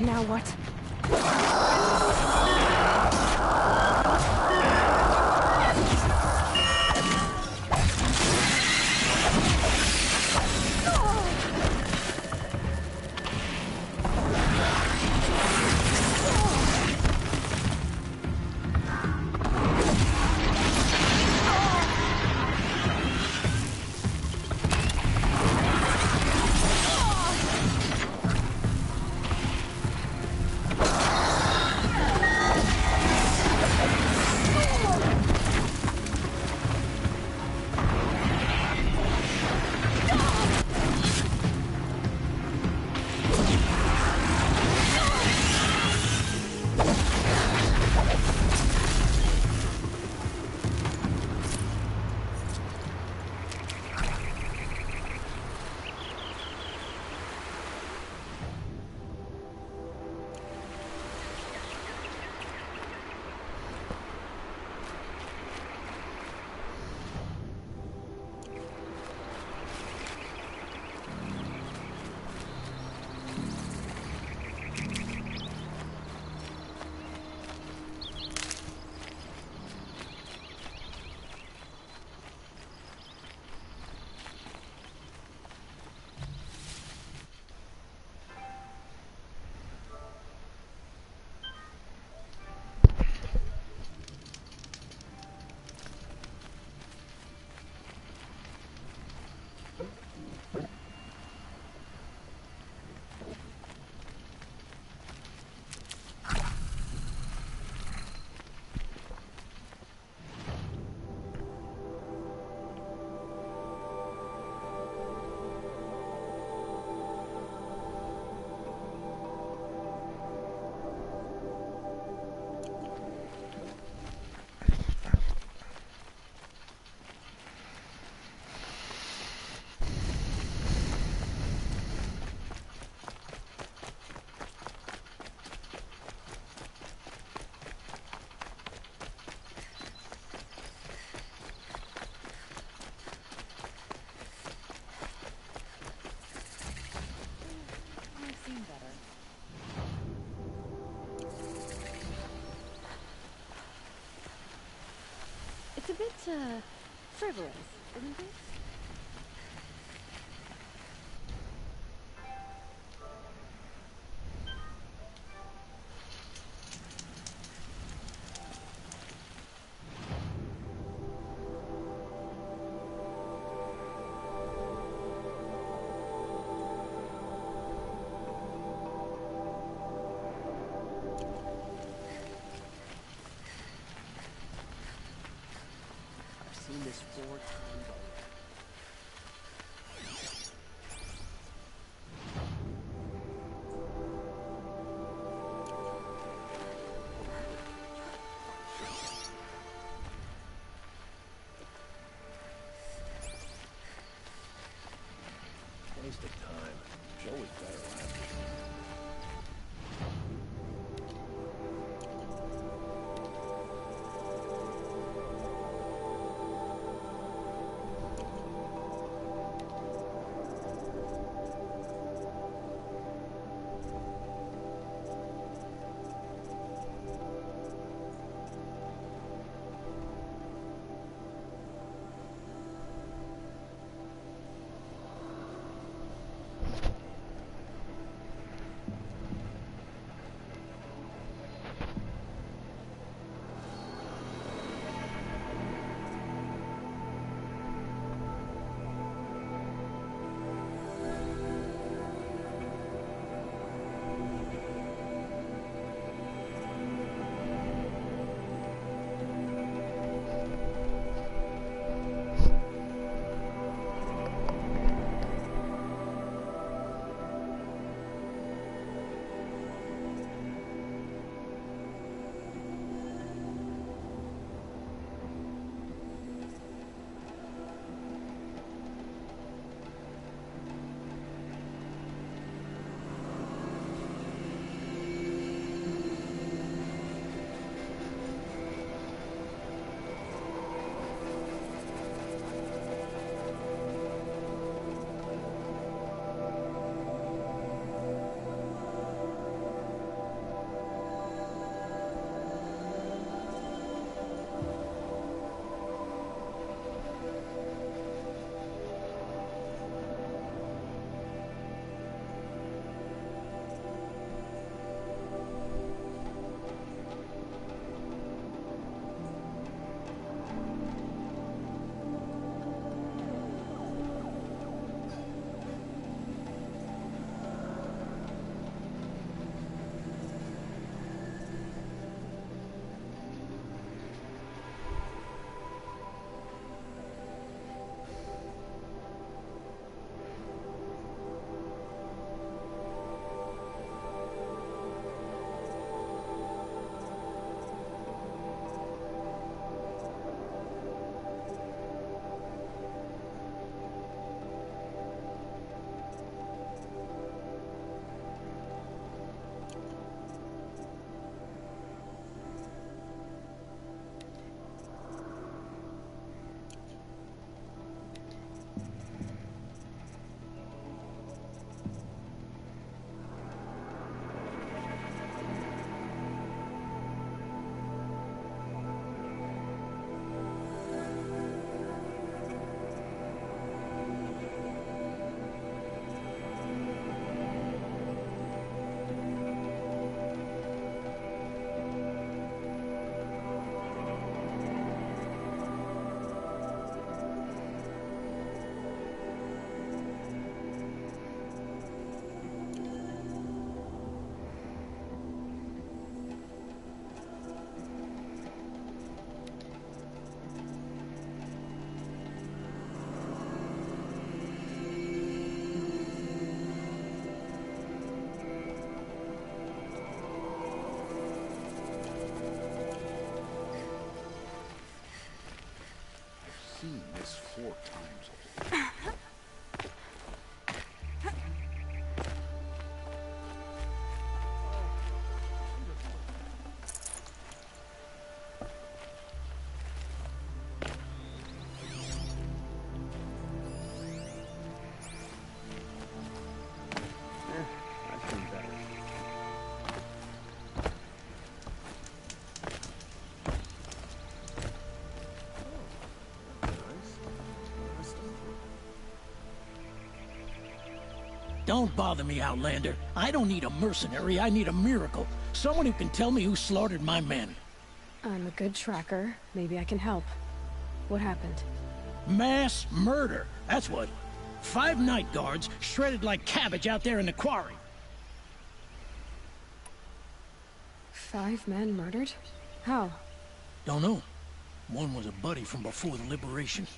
Now what? It's a bit, frivolous, isn't it? Seen this 4 times already. Waste of time. Joe was better last year. this 4 times. I've been better. Don't bother me, Outlander. I don't need a mercenary, I need a miracle. Someone who can tell me who slaughtered my men. I'm a good tracker. Maybe I can help. What happened? Mass murder, that's what. 5 night guards shredded like cabbage out there in the quarry. 5 men murdered? How? Don't know. One was a buddy from before the liberation.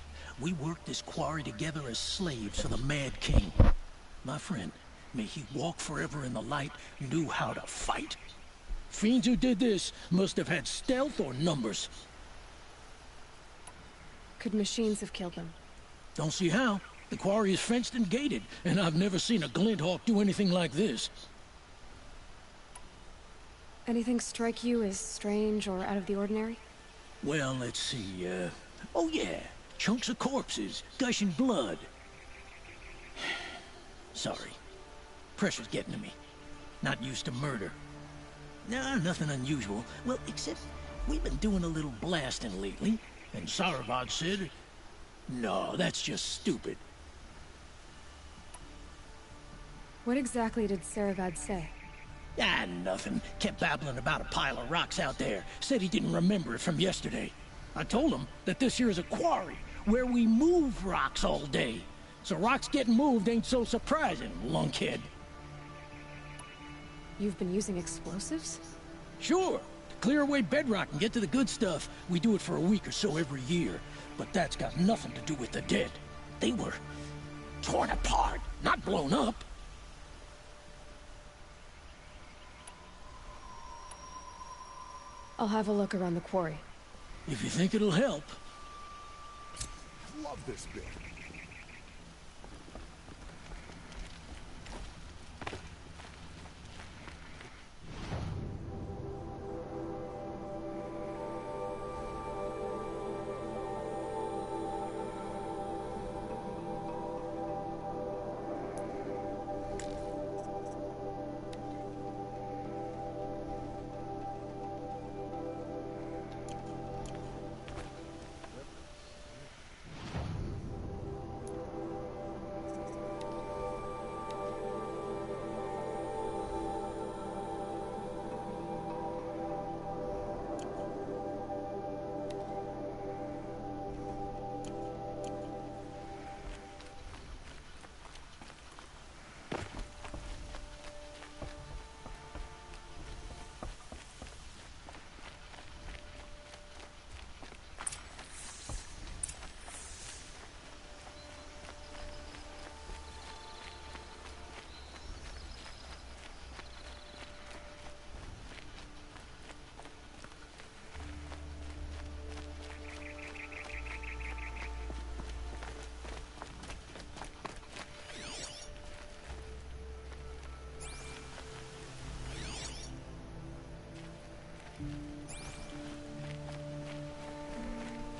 We worked this quarry together as slaves for the Mad King. My friend, may he walk forever in the light, knew how to fight. Fiends who did this must have had stealth or numbers. Could machines have killed them? Don't see how. The quarry is fenced and gated, and I've never seen a Glinthawk do anything like this. Anything strike you as strange or out of the ordinary? Well, let's see, oh yeah, chunks of corpses, gushing blood. Sorry. Pressure's getting to me. Not used to murder. Nah, nothing unusual. Well, except we've been doing a little blasting lately, and Saravad said, no, that's just stupid. What exactly did Saravad say? Ah, nothing. Kept babbling about a pile of rocks out there. Said he didn't remember it from yesterday. I told him that this here is a quarry, where we move rocks all day. So rocks getting moved ain't so surprising, lunkhead. You've been using explosives? Sure. To clear away bedrock and get to the good stuff, we do it for a week or so every year. But that's got nothing to do with the dead. They were torn apart, not blown up. I'll have a look around the quarry. If you think it'll help. Love this bit.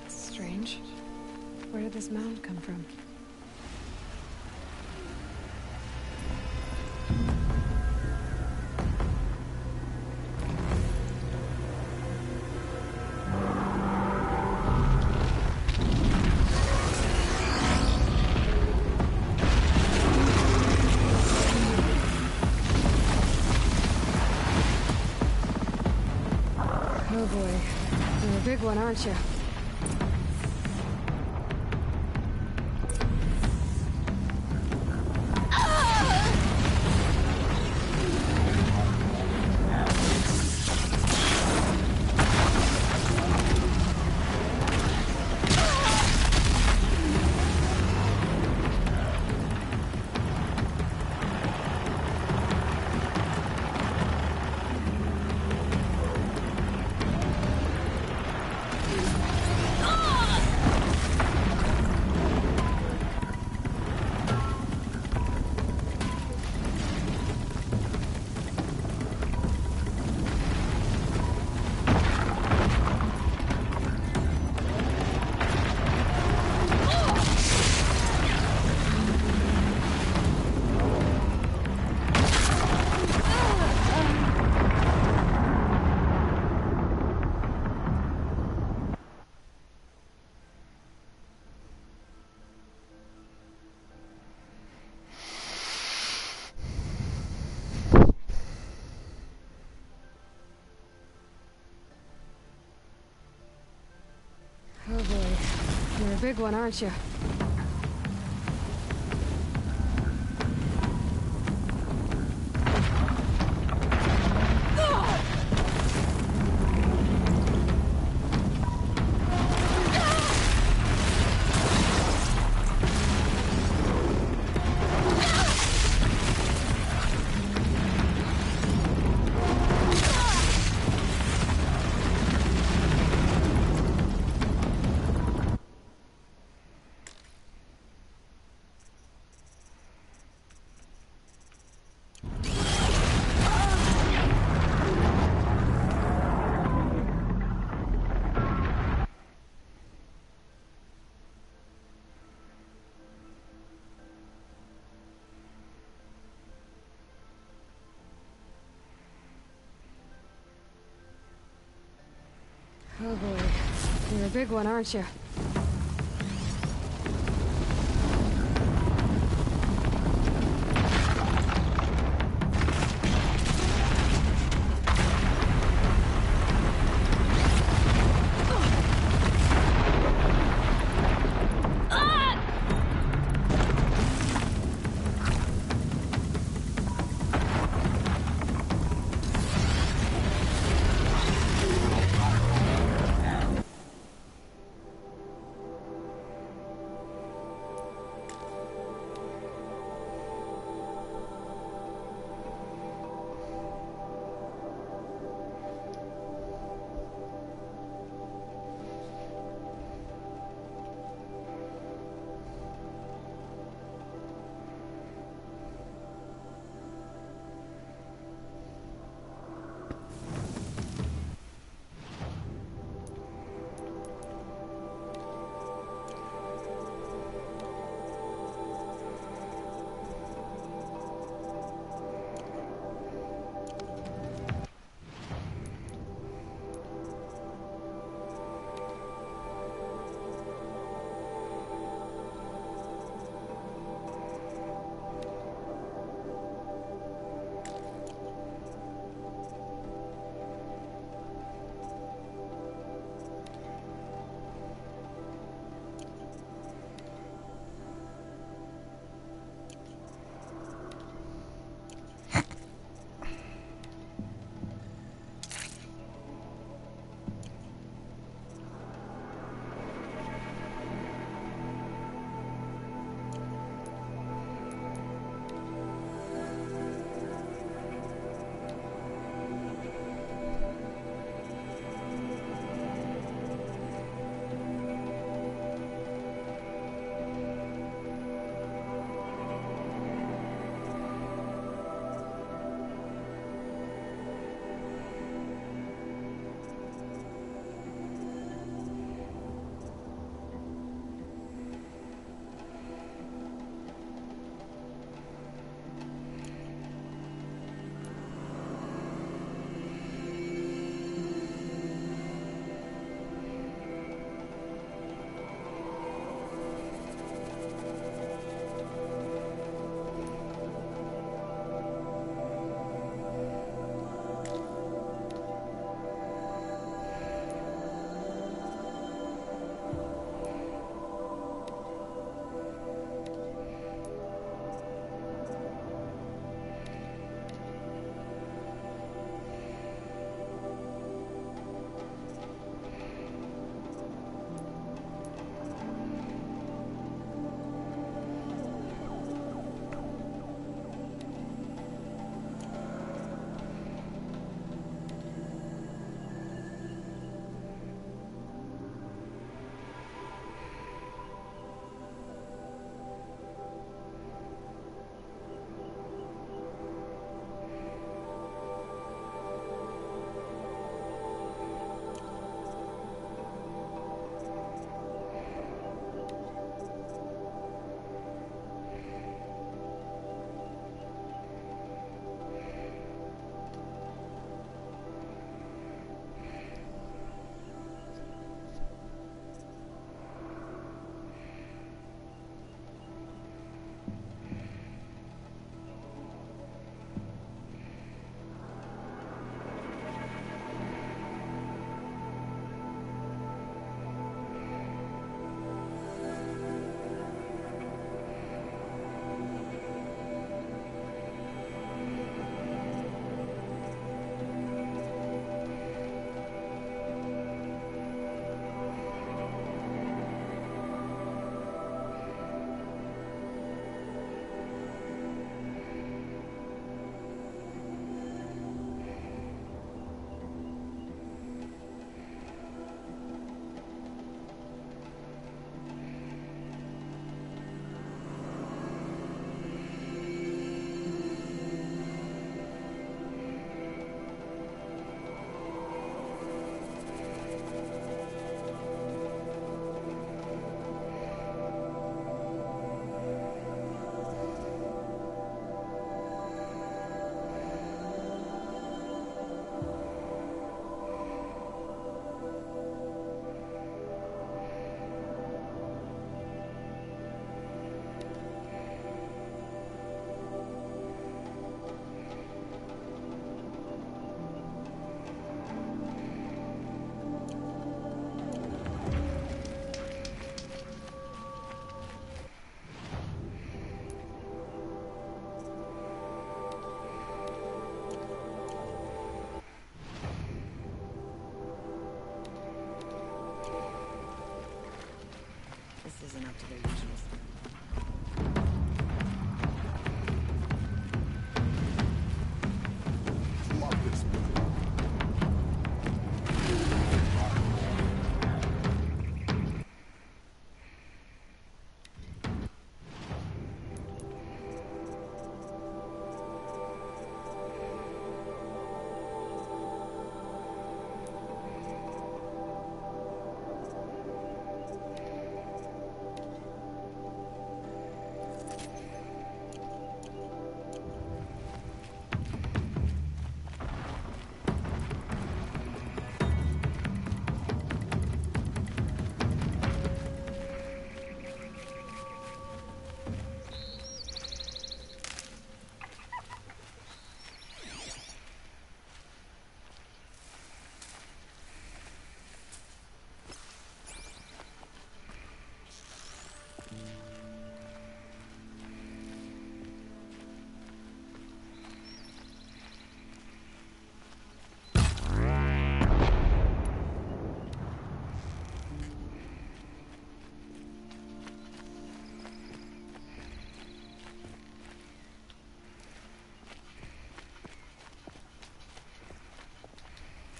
Strange. Where did this mound come from? Oh boy. You're a big one, aren't you? big one, aren't you? Oh boy. You're a big one, aren't you?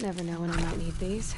Never know when I might need these.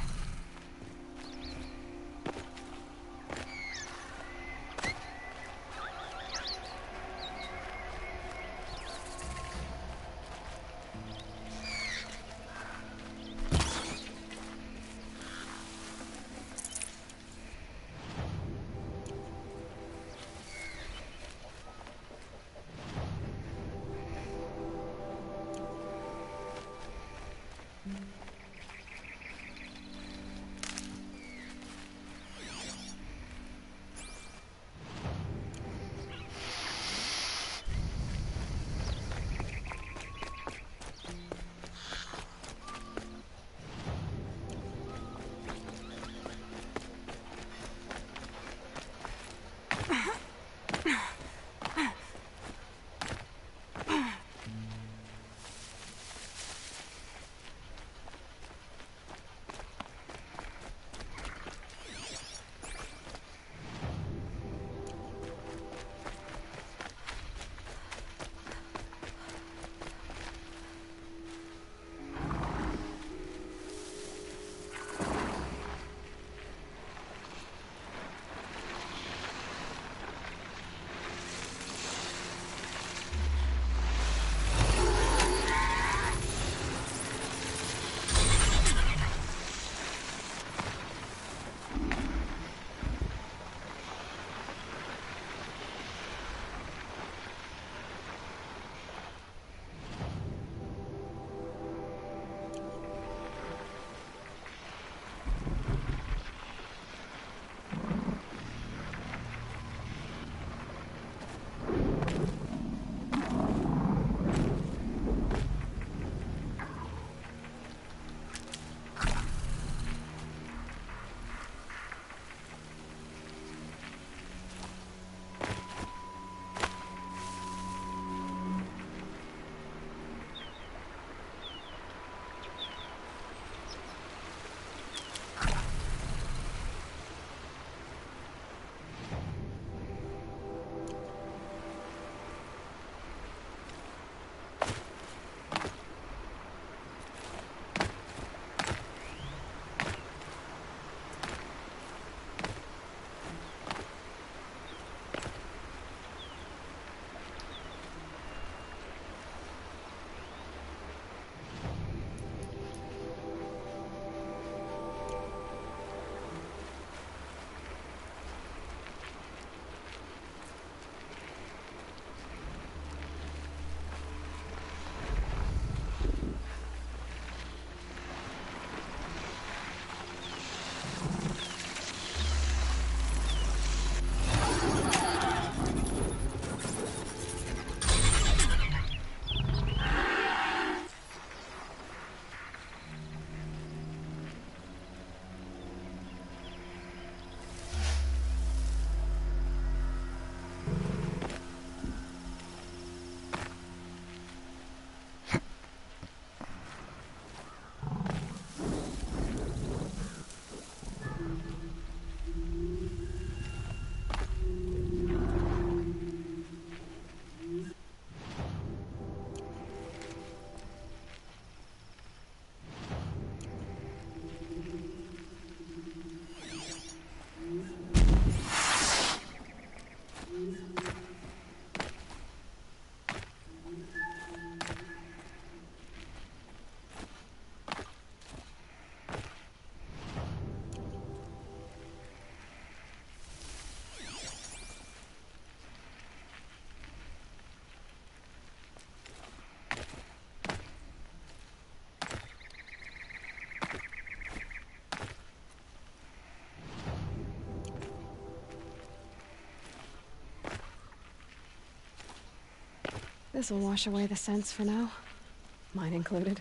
This'll wash away the scents for now. Mine included.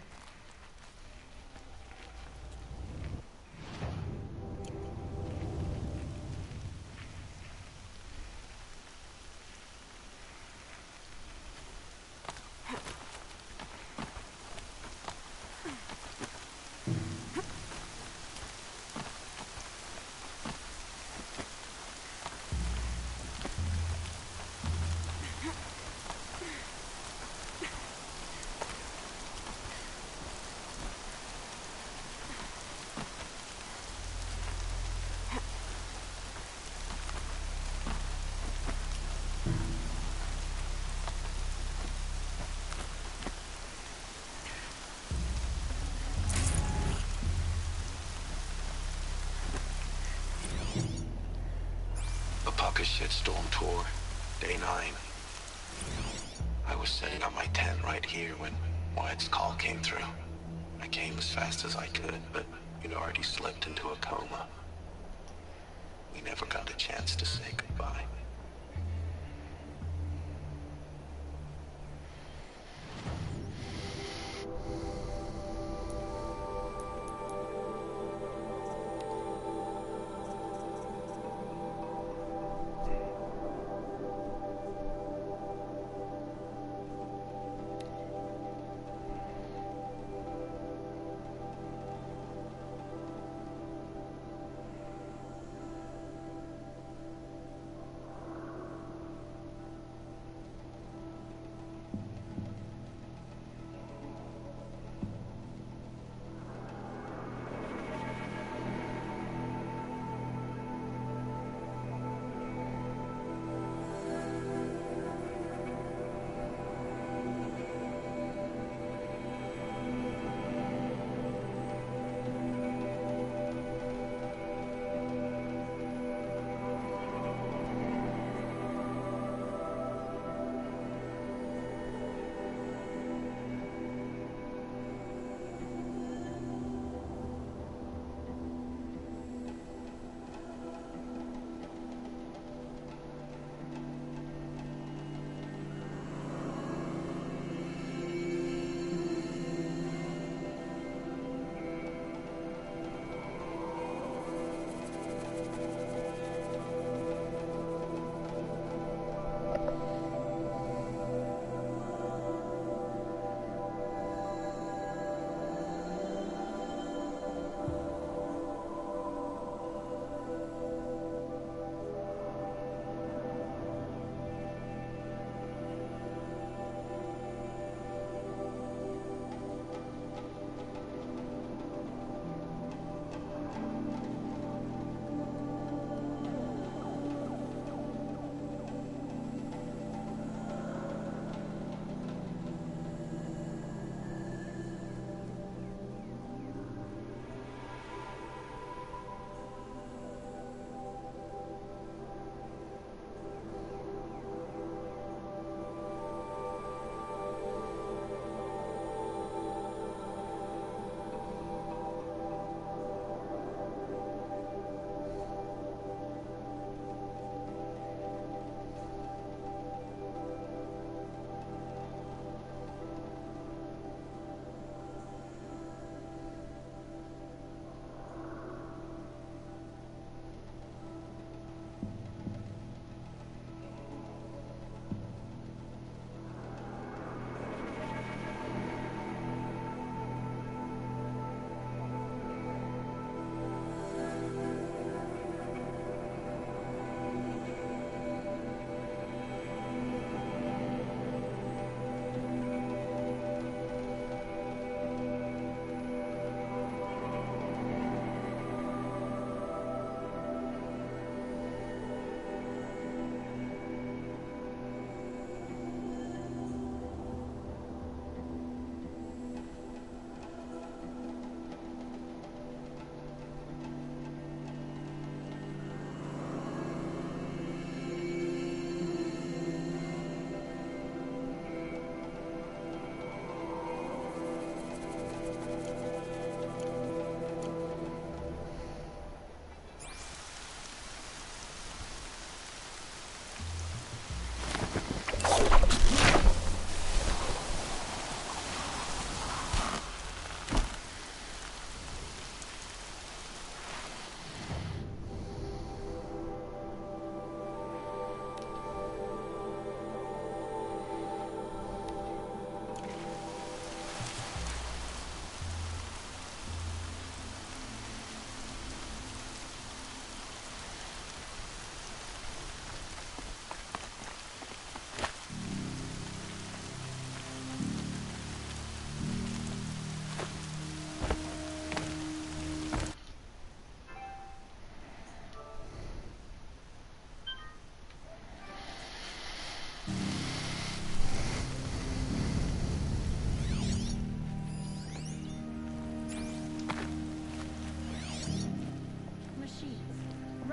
Shitstorm tour, day 9. I was setting up my tent right here when Wyatt's call came through. I came as fast as I could, but you'd already slipped into a coma. We never got a chance to say goodbye.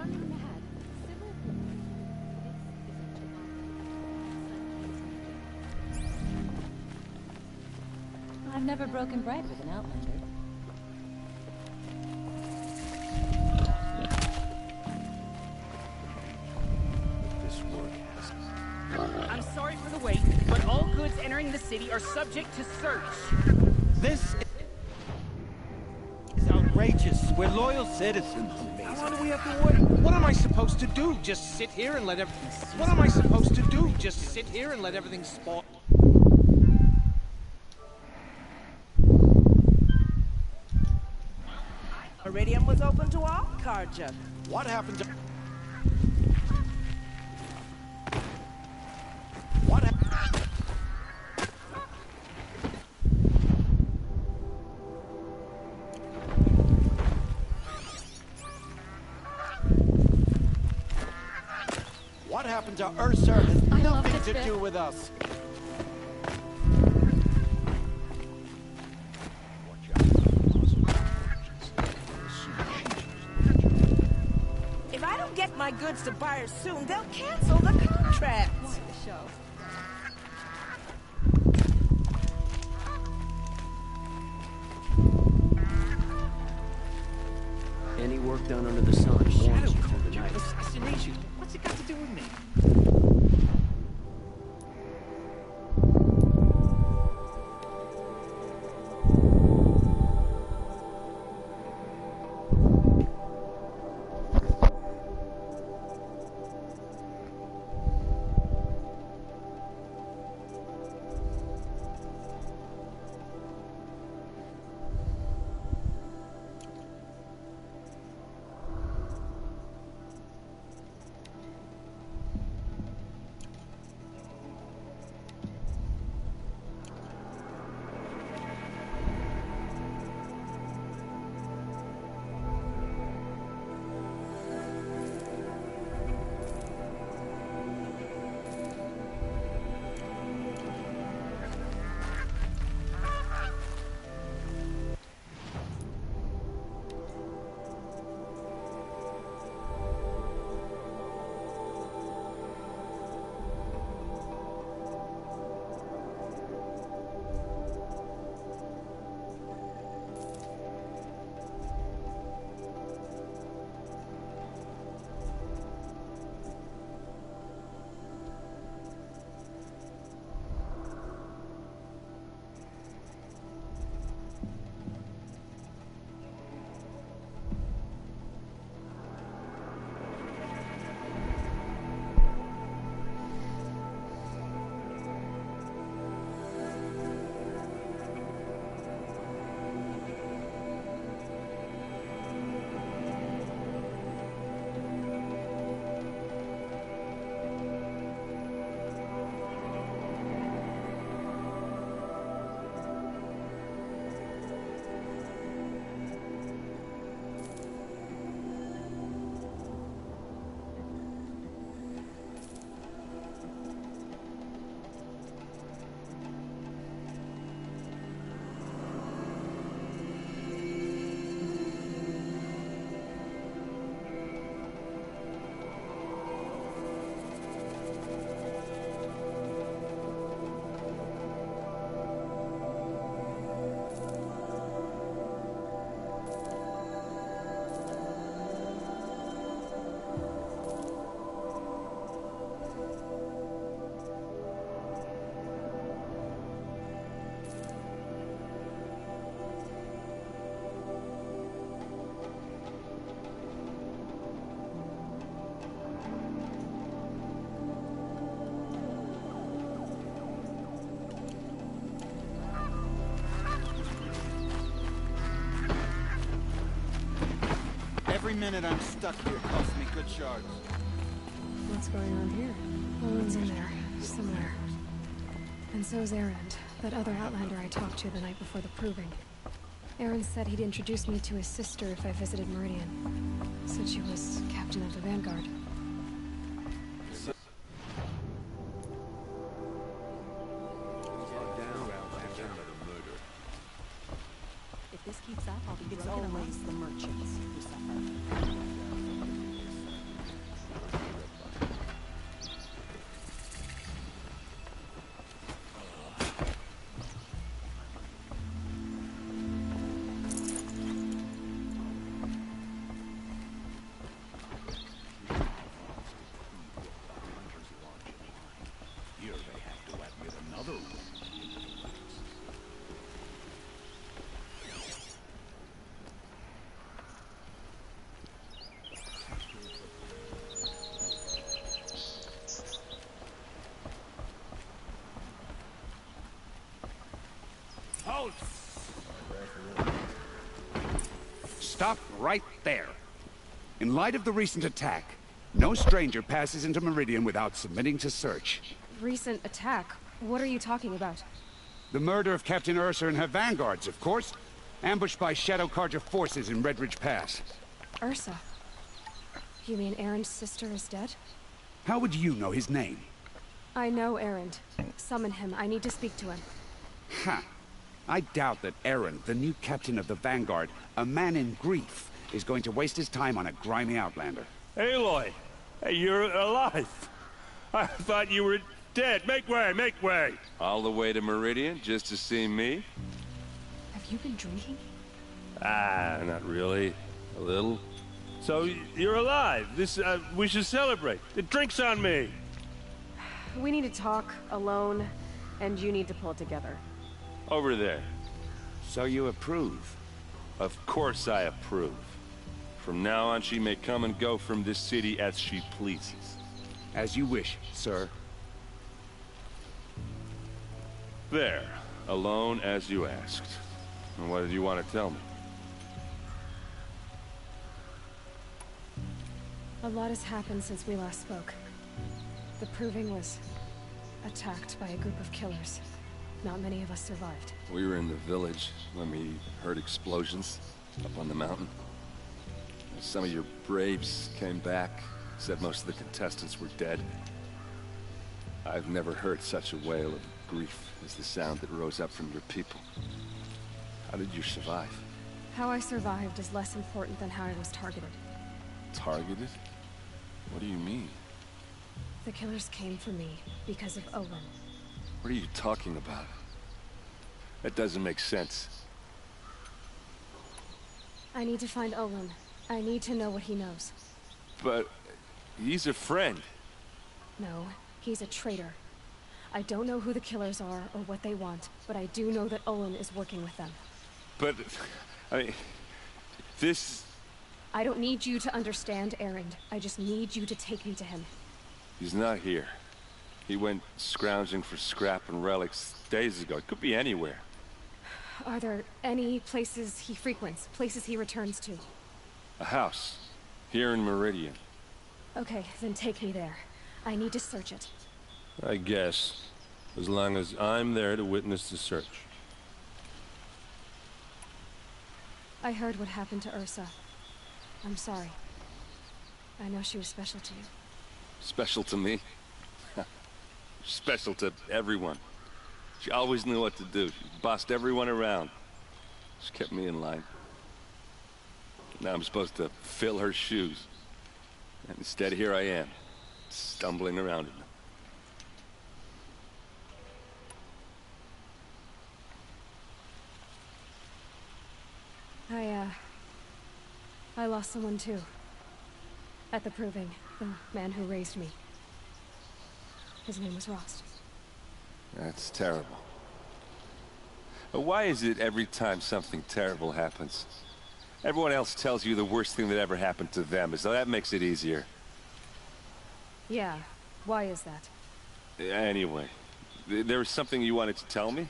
running mad. Civil war. I've never broken bread with an outlander. This work has... I'm sorry for the wait, but all goods entering the city are subject to search. This is outrageous. We're loyal citizens. How long do we have to wait? What am I supposed to do? Just sit here and let everything... What am I supposed to do? Just sit here and let everything spoil... Iridium was open to all, Carja. What happened to... What happened... What happened to Ursa has nothing to do with us. If I don't get my goods to buyers soon, they'll cancel the contract. The show. Any work done under the sun warms you through the night. Assassination? What's it got to do with me? Every minute I'm stuck here costs me good shards. What's going on here? Owen's in there, somewhere. And so's Aaron, that other Outlander I talked to the night before the proving. Aaron said he'd introduce me to his sister if I visited Meridian. Said she was captain of the Vanguard. If this keeps up, I'll be It's broken always the merchants who suffer. house! Stop right there. In light of the recent attack, no stranger passes into Meridian without submitting to search. Recent attack? What are you talking about? The murder of Captain Ursa and her vanguards, of course. Ambushed by Shadow Carja forces in Red Ridge Pass. Ursa? You mean Aaron's sister is dead? How would you know his name? I know Aaron. Summon him. I need to speak to him. Ha! I doubt that Aaron, the new captain of the Vanguard, a man in grief, is going to waste his time on a grimy outlander. Aloy! Hey, you're alive! I thought you were dead. Make way, make way! All the way to Meridian just to see me? Have you been drinking? Ah, not really. A little. So, you're alive. We should celebrate. The drink's on me! We need to talk, alone, and you need to pull it together. Over there. So you approve? Of course I approve. From now on, she may come and go from this city as she pleases. As you wish, sir. There. Alone as you asked. And what did you want to tell me? A lot has happened since we last spoke. The Proving was attacked by a group of killers. Not many of us survived. We were in the village when we heard explosions up on the mountain. Some of your braves came back, said most of the contestants were dead. I've never heard such a wail of grief as the sound that rose up from your people. How did you survive? How I survived is less important than how I was targeted. Targeted? What do you mean? The killers came for me because of Owen. What are you talking about? That doesn't make sense. I need to find Olin. I need to know what he knows. But he's a friend. No, he's a traitor. I don't know who the killers are or what they want, but I do know that Olin is working with them. But, I mean, this... I don't need you to understand, Erend. I just need you to take me to him. He's not here. He went scrounging for scrap and relics days ago. It could be anywhere. Are there any places he frequents? Places he returns to? A house. Here in Meridian. Okay, then take me there. I need to search it. I guess. As long as I'm there to witness the search. I heard what happened to Ursa. I'm sorry. I know she was special to you. Special to me? Special to everyone. She always knew what to do. She bossed everyone around. She kept me in line. Now I'm supposed to fill her shoes. And instead, here I am, stumbling around in them. I lost someone too. At the Proving, the man who raised me. His name was Rost. That's terrible. But why is it every time something terrible happens, everyone else tells you the worst thing that ever happened to them, as though that makes it easier? Yeah, why is that? Anyway, there was something you wanted to tell me?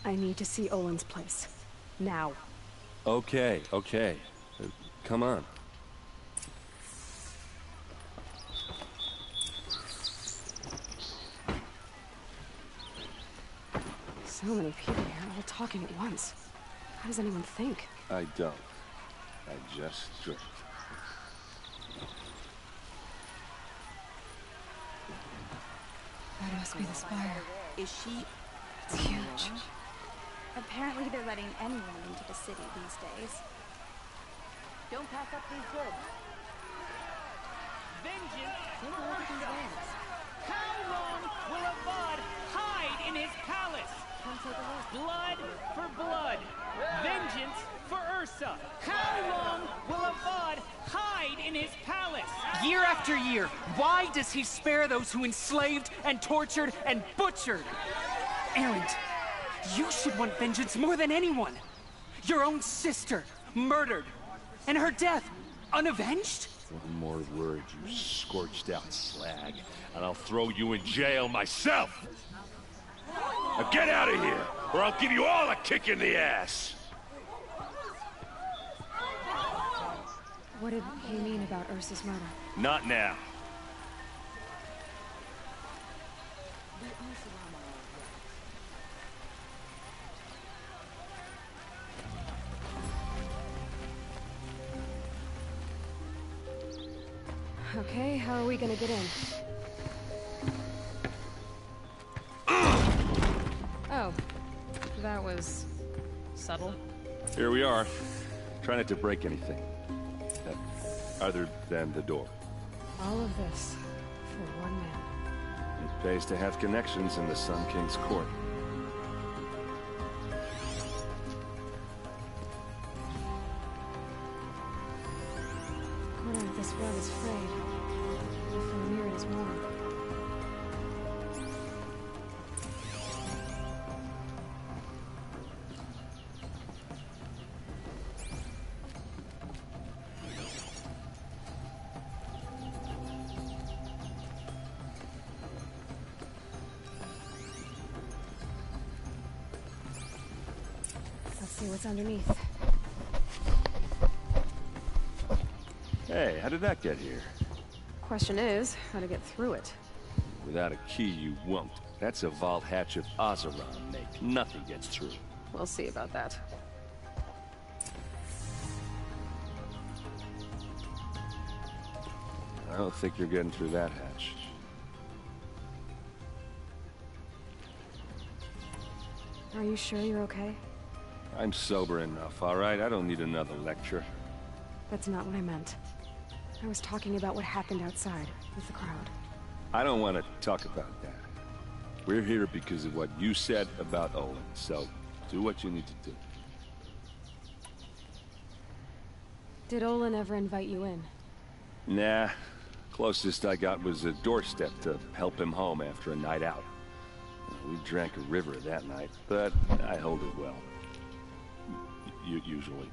I need to see Olin's place. Now. Okay, okay. Come on. So many people here, all talking at once. How does anyone think? I don't. I just drink. That must be the spire. Is she... It's huge. Apparently they're letting anyone into the city these days. Don't pass up these goods. Vengeance for Ursa! How long will Avad hide in his palace? Blood for blood. Vengeance for Ursa. How long will Avad hide in his palace? Year after year, why does he spare those who enslaved and tortured and butchered? Erend, you should want vengeance more than anyone. Your own sister, murdered, and her death, unavenged? One more word, you scorched out slag, and I'll throw you in jail myself! Now get out of here, or I'll give you all a kick in the ass! What did he mean about Ursa's murder? Not now. Okay, how are we gonna get in? Oh, that was subtle. Here we are. Try not to break anything. Other than the door. All of this for one man. It pays to have connections in the Sun King's court. The corner of this rug is frayed. The floor near it is worn. Let's see what's underneath. Hey, how did that get here? Question is, how to get through it. Without a key, you won't. That's a vault hatch of Oseram make. Nothing gets through. We'll see about that. I don't think you're getting through that hatch. Are you sure you're okay? I'm sober enough, all right? I don't need another lecture. That's not what I meant. I was talking about what happened outside with the crowd. I don't want to talk about that. We're here because of what you said about Olin, so do what you need to do. Did Olin ever invite you in? Nah. Closest I got was a doorstep to help him home after a night out. We drank a river that night, but I hold it well. Usually.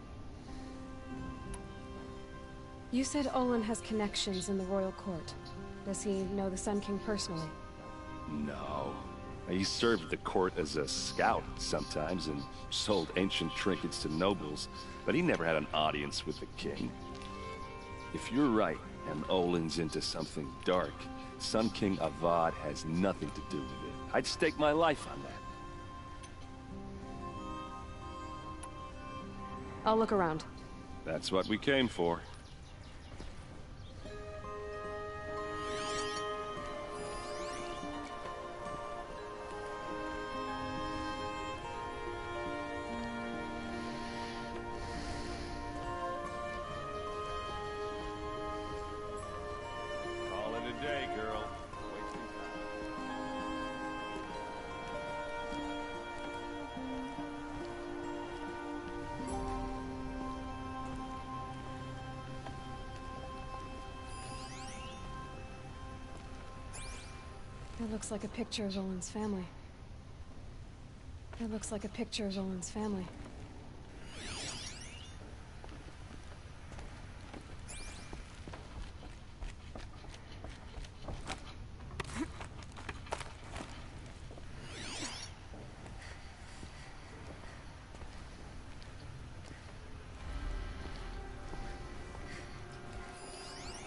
You said Olin has connections in the royal court. Does he know the Sun King personally? No. He served the court as a scout sometimes and sold ancient trinkets to nobles, but he never had an audience with the king. If you're right, and Olin's into something dark, Sun King Avad has nothing to do with it. I'd stake my life on that. I'll look around. That's what we came for. Call it a day, girl. Wasting time. That looks like a picture of Olin's family. That looks like a picture of Olin's family.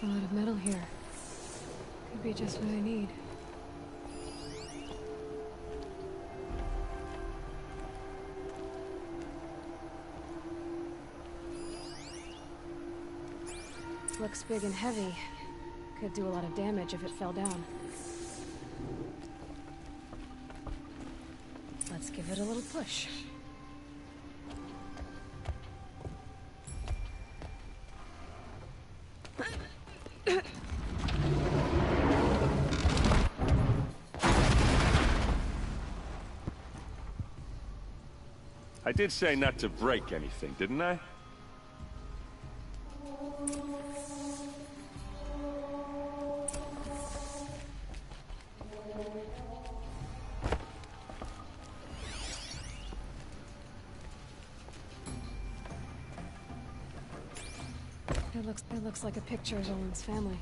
A lot of metal here. Could be just what I need. Looks big and heavy. Could do a lot of damage if it fell down. Let's give it a little push. I did say not to break anything, didn't I? It It looks like a picture of Owen's family.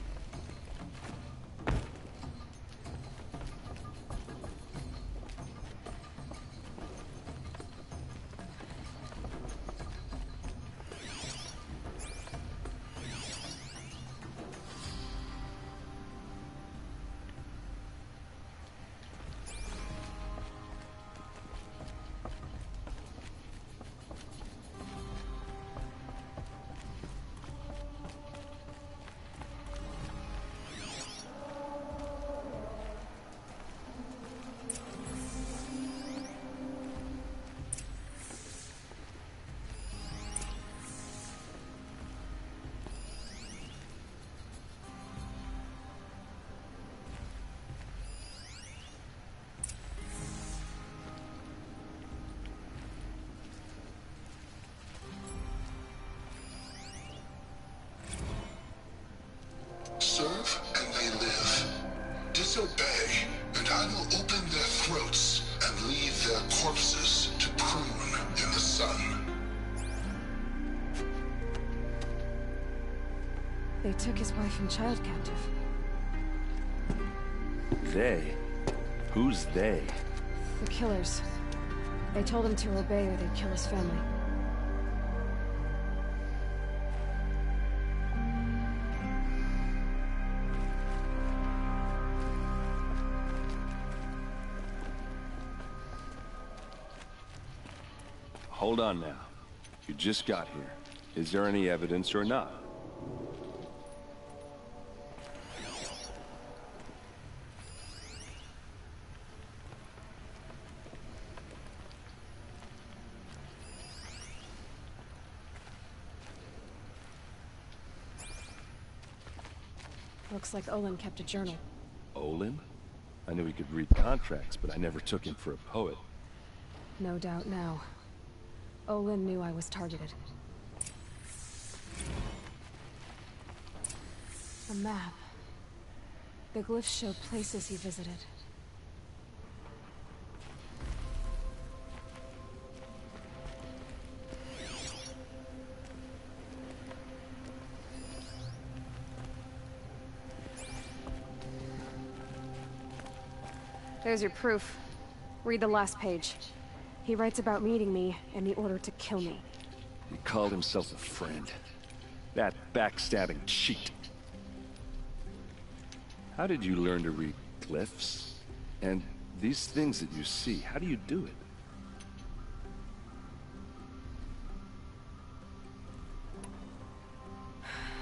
Serve and they live. Disobey, and I will open their throats and leave their corpses to prune in the sun. They took his wife and child captive. They? Who's they? The killers. They told him to obey or they'd kill his family. Hold on now. You just got here. Is there any evidence or not? Looks like Olin kept a journal. Olin? I knew he could read contracts, but I never took him for a poet. No doubt now. Olin knew I was targeted. A map. The glyphs show places he visited. There's your proof. Read the last page. He writes about meeting me and the order to kill me. He called himself a friend. That backstabbing cheat. How did you learn to read glyphs? And these things that you see, how do you do it?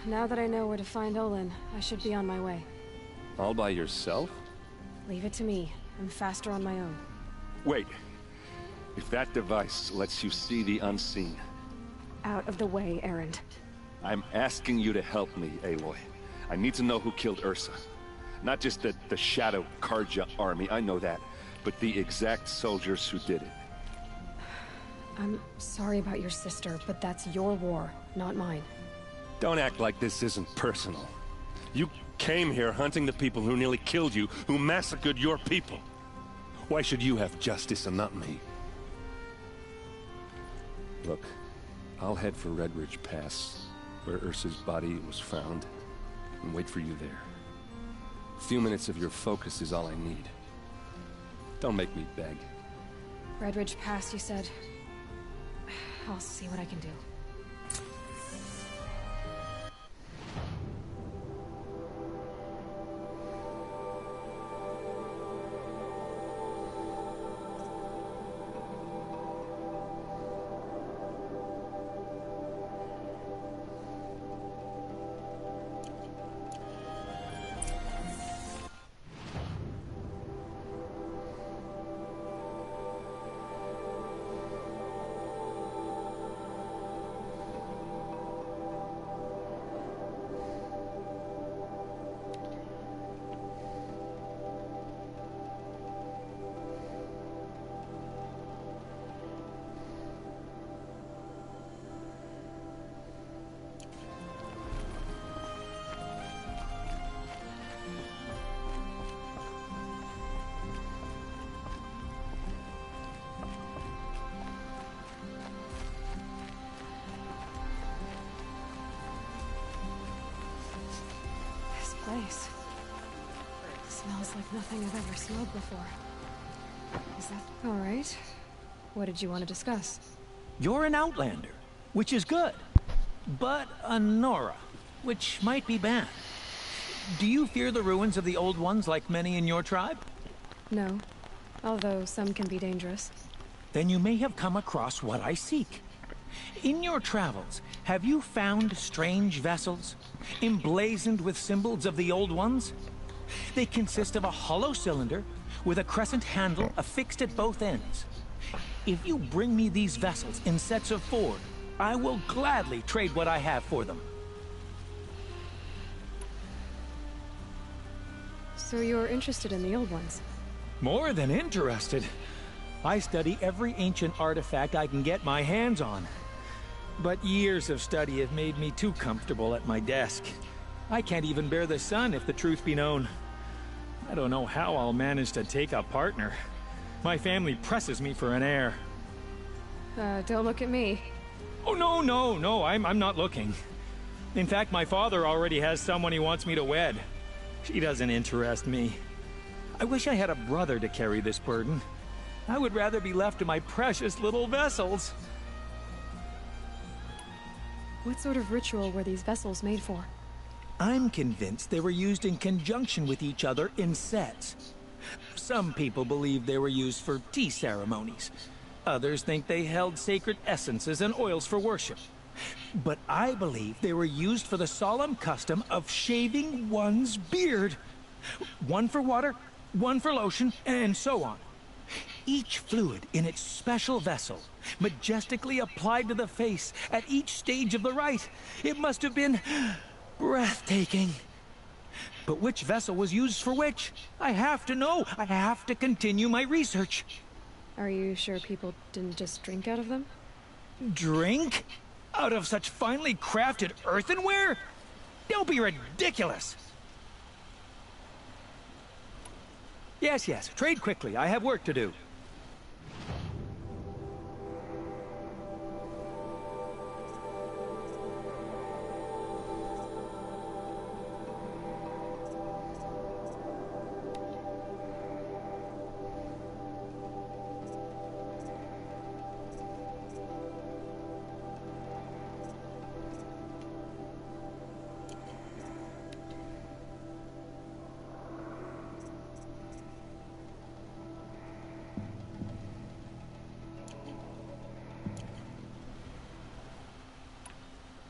Now that I know where to find Olin, I should be on my way. All by yourself? Leave it to me. I'm faster on my own. Wait. If that device lets you see the unseen... Out of the way, Erend. I'm asking you to help me, Aloy. I need to know who killed Ursa. Not just the Shadow Karja army, I know that, but the exact soldiers who did it. I'm sorry about your sister, but that's your war, not mine. Don't act like this isn't personal. You came here hunting the people who nearly killed you, who massacred your people. Why should you have justice and not me? Look, I'll head for Red Ridge Pass, where Ursa's body was found, and wait for you there. A few minutes of your focus is all I need. Don't make me beg. Red Ridge Pass, you said? I'll see what I can do. nice. Smells like nothing I've ever smelled before. Is that all right? What did you want to discuss? You're an outlander, which is good. But a Nora, which might be bad. Do you fear the ruins of the old ones like many in your tribe? No, although some can be dangerous. Then you may have come across what I seek. In your travels, have you found strange vessels, emblazoned with symbols of the old ones? They consist of a hollow cylinder with a crescent handle affixed at both ends. If you bring me these vessels in sets of 4, I will gladly trade what I have for them. So you're interested in the old ones? More than interested. I study every ancient artifact I can get my hands on. But years of study have made me too comfortable at my desk. I can't even bear the sun, if the truth be known. I don't know how I'll manage to take a partner. My family presses me for an heir. Don't look at me. Oh, no, I'm not looking. In fact, my father already has someone he wants me to wed. She doesn't interest me. I wish I had a brother to carry this burden. I would rather be left to my precious little vessels. What sort of ritual were these vessels made for? I'm convinced they were used in conjunction with each other in sets. Some people believe they were used for tea ceremonies. Others think they held sacred essences and oils for worship. But I believe they were used for the solemn custom of shaving one's beard. One for water, one for lotion, and so on. Each fluid in its special vessel, majestically applied to the face at each stage of the rite. It must have been breathtaking. But which vessel was used for which? I have to know. I have to continue my research. Are you sure people didn't just drink out of them? Drink? Out of such finely crafted earthenware? Don't be ridiculous. Yes, trade quickly. I have work to do.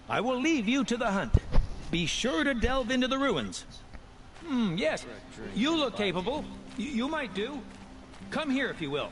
I will leave you to the hunt. Be sure to delve into the ruins. Yes, you look capable. You might do. Come here if you will.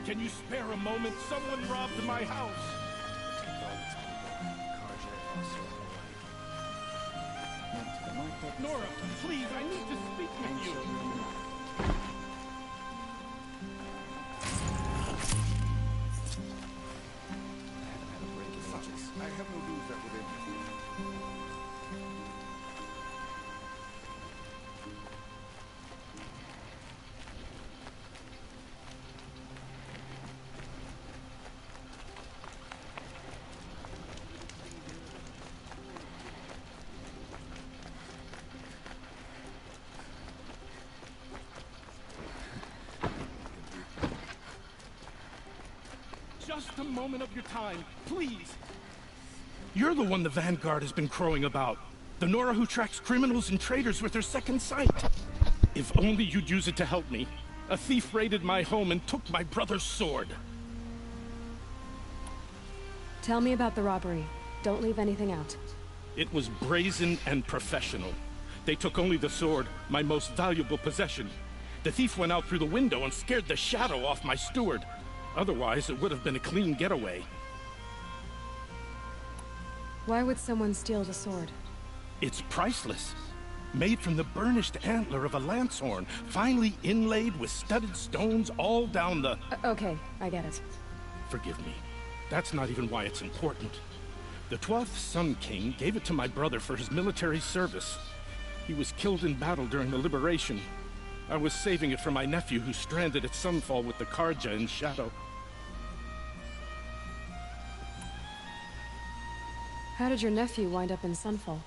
Can you spare a moment? Someone robbed my house. Nora, please, I need to speak with you. I have no news that would interest you. just a moment of your time, please. You're the one the Vanguard has been crowing about. The Nora who tracks criminals and traitors with her second sight. If only you'd use it to help me. A thief raided my home and took my brother's sword. Tell me about the robbery. Don't leave anything out. It was brazen and professional. They took only the sword, my most valuable possession. The thief went out through the window and scared the shadow off my steward. Otherwise, it would have been a clean getaway. Why would someone steal the sword? It's priceless. Made from the burnished antler of a lancehorn, finely inlaid with studded stones all down the... Okay, I get it. Forgive me. That's not even why it's important. The 12th Sun King gave it to my brother for his military service. He was killed in battle during the Liberation. I was saving it for my nephew who's stranded at Sunfall with the Karja in Shadow. How did your nephew wind up in Sunfall?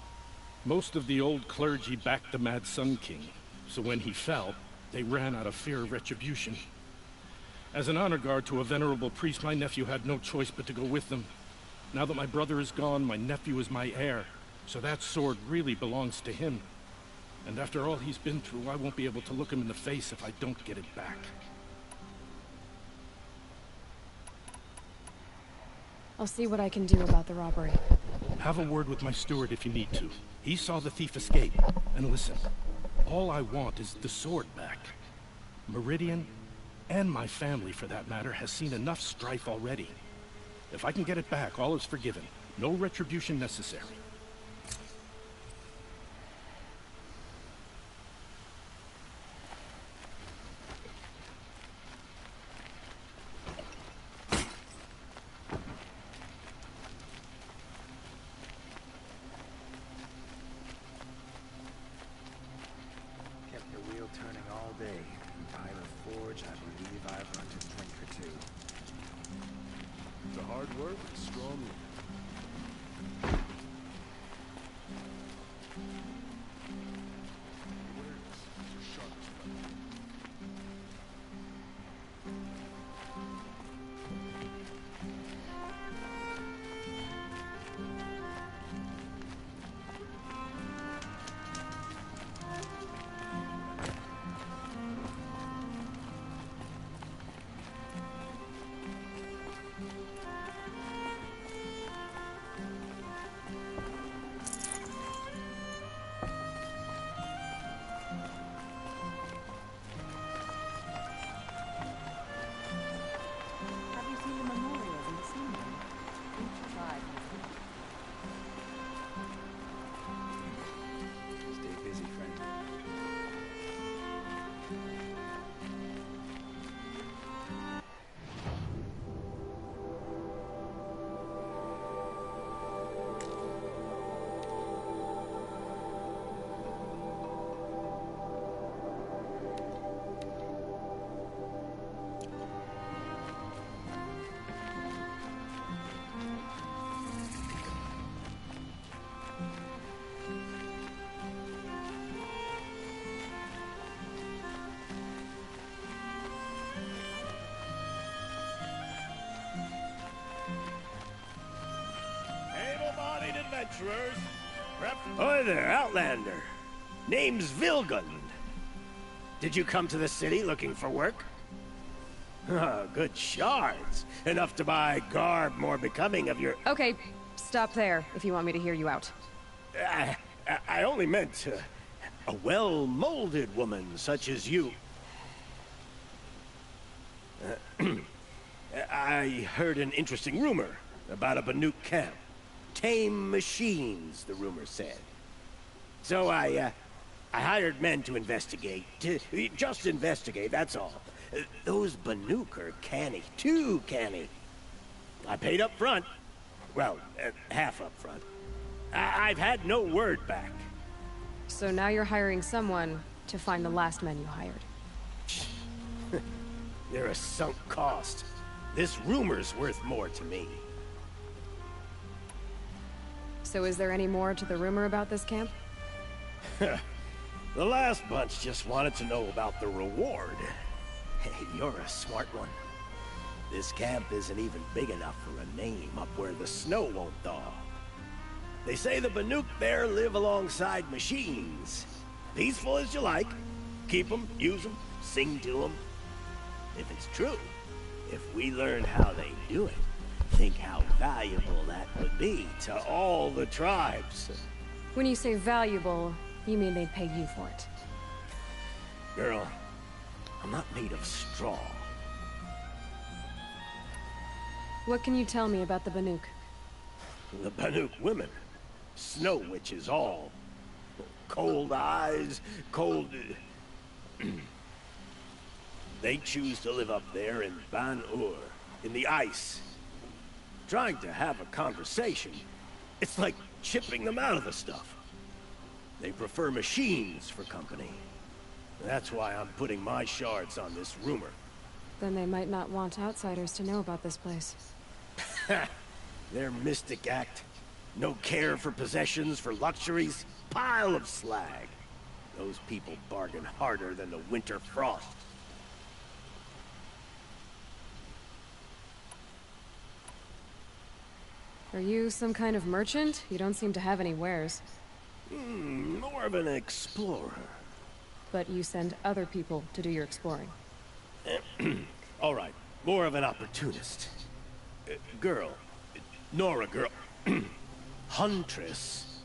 Most of the old clergy backed the Mad Sun King, so when he fell, they ran out of fear of retribution. As an honor guard to a venerable priest, my nephew had no choice but to go with them. Now that my brother is gone, my nephew is my heir, so that sword really belongs to him. And after all he's been through, I won't be able to look him in the face if I don't get it back. I'll see what I can do about the robbery. Have a word with my steward if you need to. He saw the thief escape. And listen, all I want is the sword back. Meridian, and my family for that matter, has seen enough strife already. If I can get it back, all is forgiven. No retribution necessary. Turning all day. By the forge, I believe I've earned a drink or two. The hard work, strong. Adventurers. Hi there, Outlander. Name's Vilgun. Did you come to the city looking for work? Good shards. Enough to buy garb more becoming of your... Okay, stop there if you want me to hear you out. I only meant a well-molded woman such as you. I heard an interesting rumor about a Banuk camp. Tame machines, the rumor said. So I hired men to investigate. Just investigate, that's all. Those Banuk are canny, too canny. I paid up front. Well, half up front. I've had no word back. So now you're hiring someone to find the last men you hired. They're a sunk cost. This rumor's worth more to me. So is there any more to the rumor about this camp? The last bunch just wanted to know about the reward. Hey, you're a smart one. This camp isn't even big enough for a name up where the snow won't thaw. They say the Banuk there live alongside machines. Peaceful as you like. Keep them, use them, sing to them. If it's true, if we learn how they do it, think how valuable that would be to all the tribes. When you say valuable, you mean they'd pay you for it. Girl, I'm not made of straw. What can you tell me about the Banuk? The Banuk women. Snow witches all. Cold eyes, cold... They choose to live up there in Ban-Ur, in the ice. Trying to have a conversation, it's like chipping them out of the stuff. They prefer machines for company. That's why I'm putting my shards on this rumor. Then they might not want outsiders to know about this place. Their mystic act. No care for possessions, for luxuries. Pile of slag. Those people bargain harder than the winter frost. Are you some kind of merchant? You don't seem to have any wares. More of an explorer. But you send other people to do your exploring. All right, more of an opportunist. Girl. Nora girl. Huntress.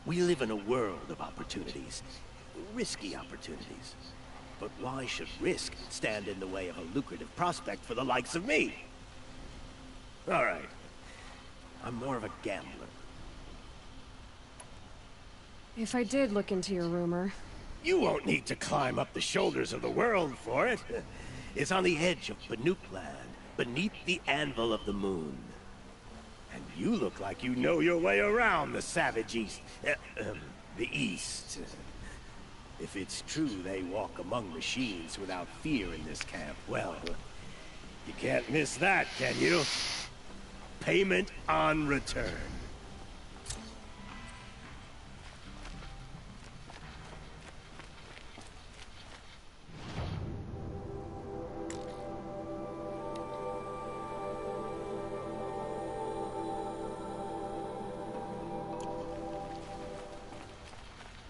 We live in a world of opportunities. Risky opportunities. But why should risk stand in the way of a lucrative prospect for the likes of me? All right. I'm more of a gambler. If I did look into your rumor... You won't need to climb up the shoulders of the world for it. It's on the edge of Banuk land, beneath the anvil of the moon. And you look like you know your way around the savage east. The east. If it's true they walk among machines without fear in this camp, well, you can't miss that, can you? Payment on return.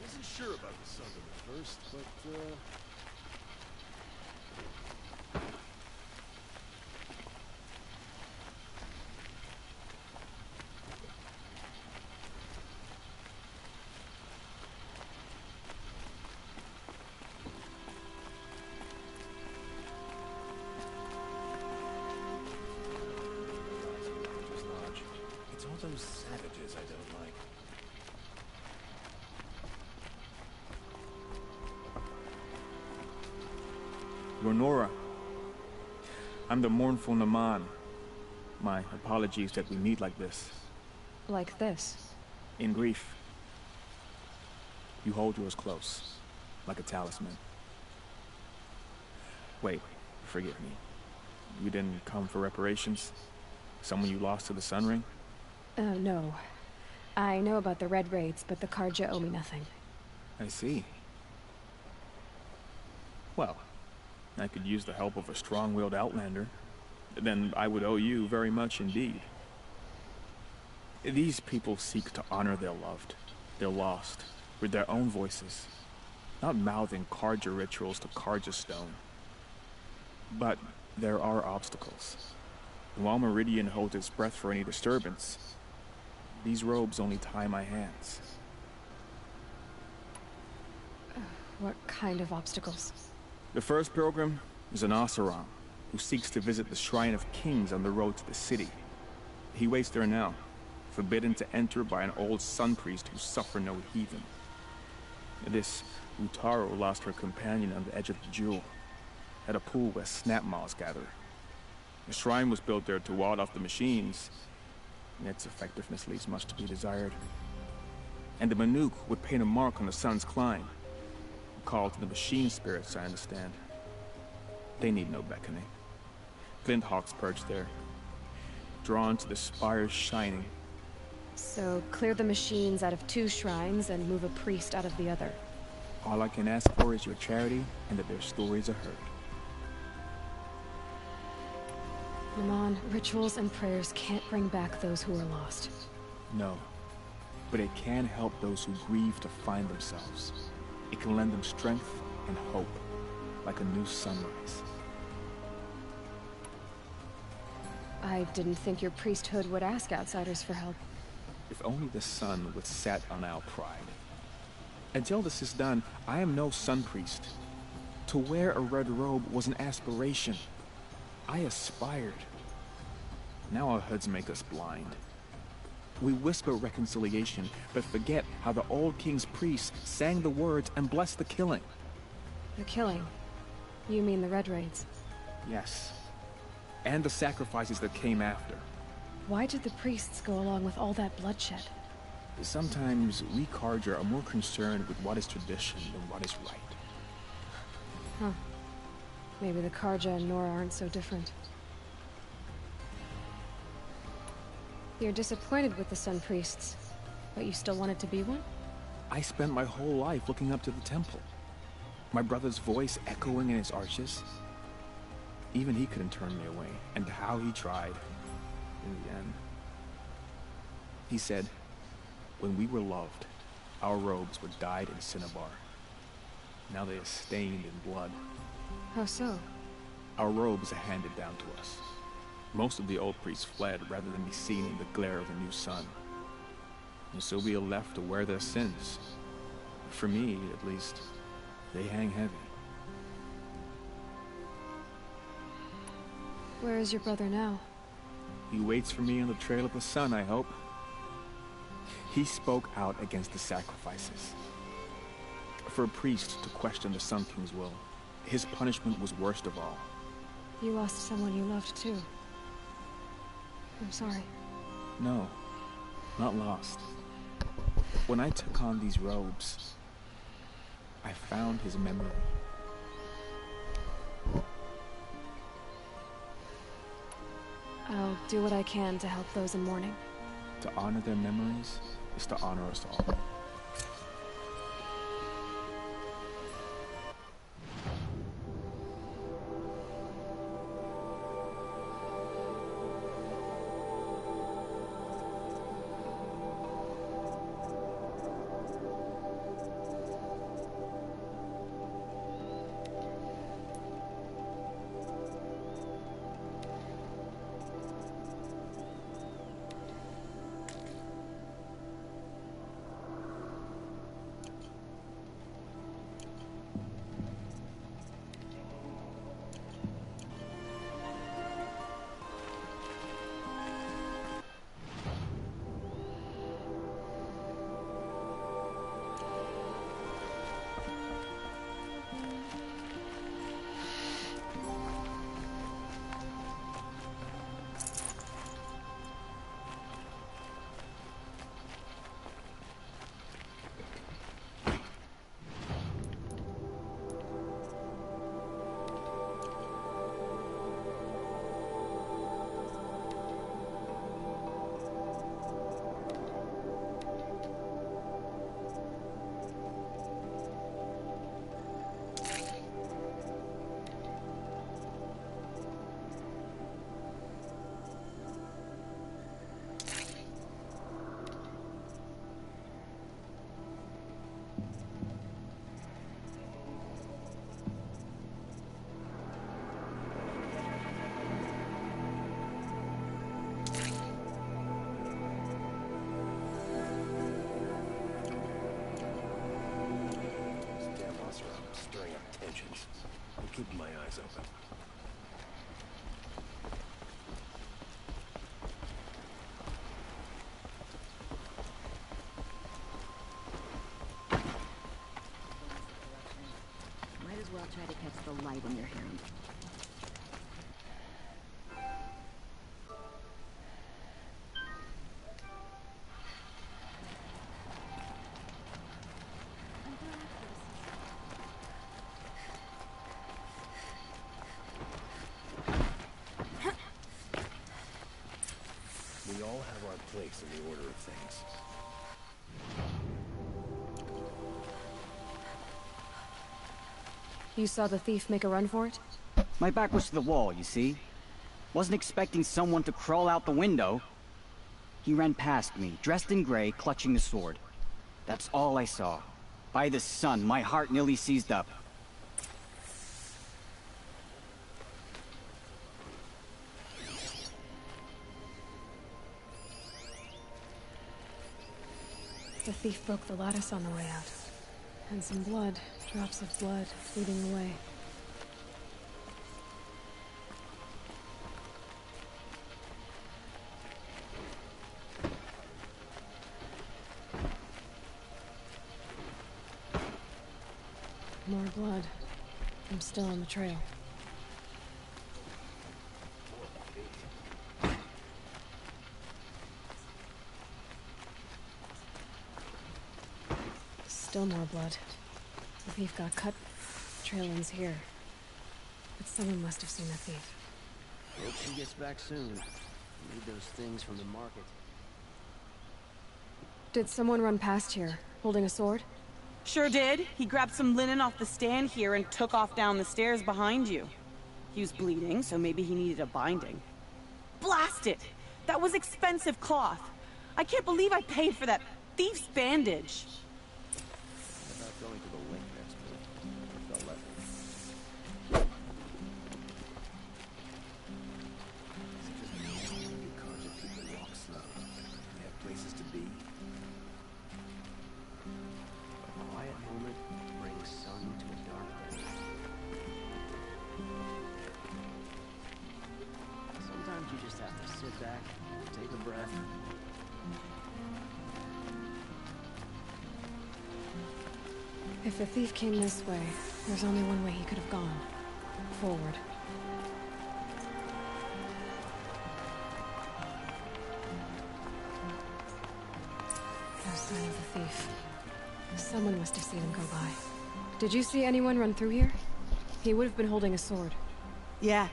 Wasn't sure about the son of it first, but it's all those savages I don't like. You're Nora. I'm the mournful Naman. My apologies that we meet like this. Like this? In grief. You hold yours close, like a talisman. Wait, forgive me. You didn't come for reparations? Someone you lost to the Sun Ring? No. I know about the Red Raids, but the Karja owe me nothing. I see. Well, I could use the help of a strong-willed outlander. Then I would owe you very much indeed. These people seek to honor their loved, their lost, with their own voices, not mouthing Karja rituals to Karja stone. But there are obstacles. And while Meridian holds its breath for any disturbance, these robes only tie my hands. What kind of obstacles? The first pilgrim is an Oseram, who seeks to visit the Shrine of Kings on the road to the city. He waits there now, forbidden to enter by an old sun priest who suffered no heathen. This Utaro lost her companion on the edge of the jewel, at a pool where snap moths gather. The shrine was built there to ward off the machines, and its effectiveness leaves much to be desired. And the Banuk would paint a mark on the sun's climb, a call to the machine spirits, I understand. They need no beckoning. Flint hawks perch there, drawn to the spires shining. So clear the machines out of 2 shrines and move a priest out of the other. All I can ask for is your charity and that their stories are heard. Lamont, rituals and prayers can't bring back those who are lost. No. But it can help those who grieve to find themselves. It can lend them strength and hope, like a new sunrise. I didn't think your priesthood would ask outsiders for help. If only the sun would set on our pride. Until this is done, I am no sun priest. To wear a red robe was an aspiration. I aspired. Now our hoods make us blind. We whisper reconciliation, but forget how the old king's priests sang the words and blessed the killing. The killing? You mean the Red Raids? Yes. And the sacrifices that came after. Why did the priests go along with all that bloodshed? Sometimes we Carja are more concerned with what is tradition than what is right. Huh. Maybe the Carja and Nora aren't so different. You're disappointed with the Sun Priests, but you still wanted to be one? I spent my whole life looking up to the temple. My brother's voice echoing in his arches. Even he couldn't turn me away, and how he tried. In the end. He said, when we were loved, our robes were dyed in cinnabar. Now they are stained in blood. How so? Our robes are handed down to us. Most of the old priests fled rather than be seen in the glare of a new sun. And so we are left to wear their sins. For me, at least, they hang heavy. Where is your brother now? He waits for me on the trail of the sun, I hope. He spoke out against the sacrifices. For a priest to question the Sun King's will, his punishment was worst of all. You lost someone you loved too. I'm sorry. No, not lost. When I took on these robes, I found his memory. I'll do what I can to help those in mourning. To honor their memories is to honor us all. I'm keeping my eyes open. Might as well try to catch the light in your hand. We all have our place in the order of things. You saw the thief make a run for it? My back was to the wall, you see? Wasn't expecting someone to crawl out the window. He ran past me, dressed in gray, clutching a sword. That's all I saw. By the sun, my heart nearly seized up. The thief broke the lattice on the way out. And some blood, drops of blood, leading the way. More blood. I'm still on the trail. Still more blood. The thief got cut. The trail ends here. But someone must have seen the thief. Hope she gets back soon. Need those things from the market. Did someone run past here, holding a sword? Sure did. He grabbed some linen off the stand here and took off down the stairs behind you. He was bleeding, so maybe he needed a binding. Blast it! That was expensive cloth. I can't believe I paid for that thief's bandage. About going to the lake next week. I felt like you conjure people walk slow. They have places to be. A quiet moment brings sun to a dark day. Sometimes you just have to sit back, take a breath. If the thief came this way, there's only one way he could have gone. Forward. No sign of the thief. Someone must have seen him go by. Did you see anyone run through here? He would have been holding a sword. Yeah.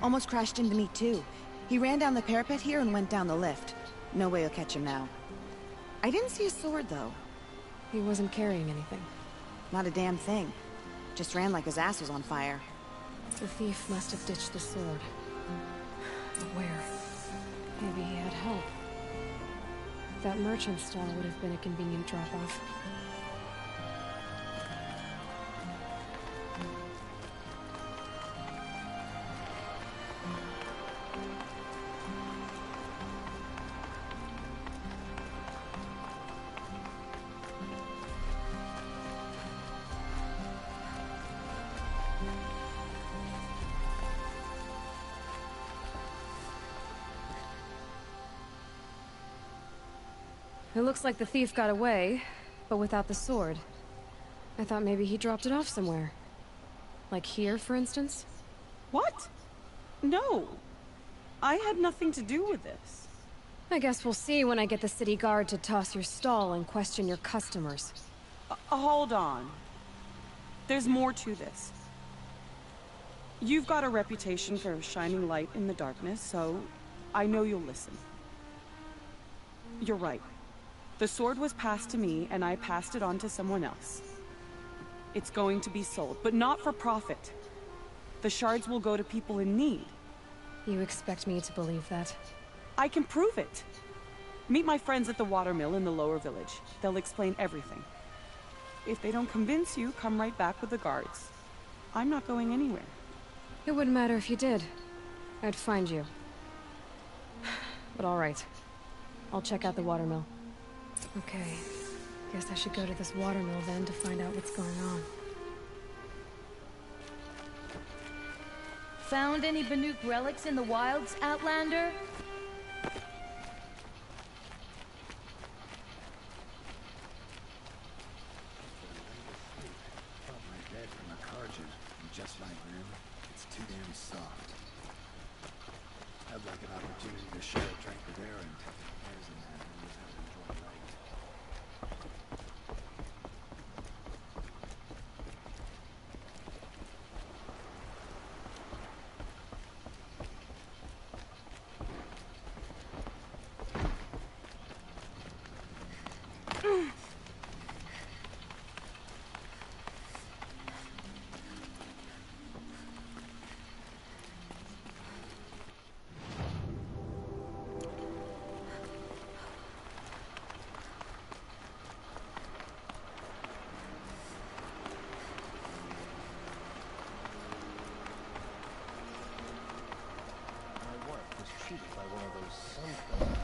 Almost crashed into me, too. He ran down the parapet here and went down the lift. No way you'll catch him now. I didn't see a sword, though. He wasn't carrying anything. Not a damn thing. Just ran like his ass was on fire. The thief must have ditched the sword. But where? Maybe he had help. That merchant stall would have been a convenient drop-off. It looks like the thief got away, but without the sword. I thought maybe he dropped it off somewhere. Like here, for instance? What? No. I had nothing to do with this. I guess we'll see when I get the city guard to toss your stall and question your customers. Hold on. There's more to this. You've got a reputation for shining light in the darkness, so I know you'll listen. You're right. The sword was passed to me, and I passed it on to someone else. It's going to be sold, but not for profit. The shards will go to people in need. You expect me to believe that? I can prove it. Meet my friends at the watermill in the lower village. They'll explain everything. If they don't convince you, come right back with the guards. I'm not going anywhere. It wouldn't matter if you did. I'd find you. But all right. I'll check out the watermill. Okay. Guess I should go to this watermill then to find out what's going on. Found any Banuk relics in the wilds, Outlander? Just like them, it's too damn soft. I'd like an opportunity to share a drink with Aaron. something.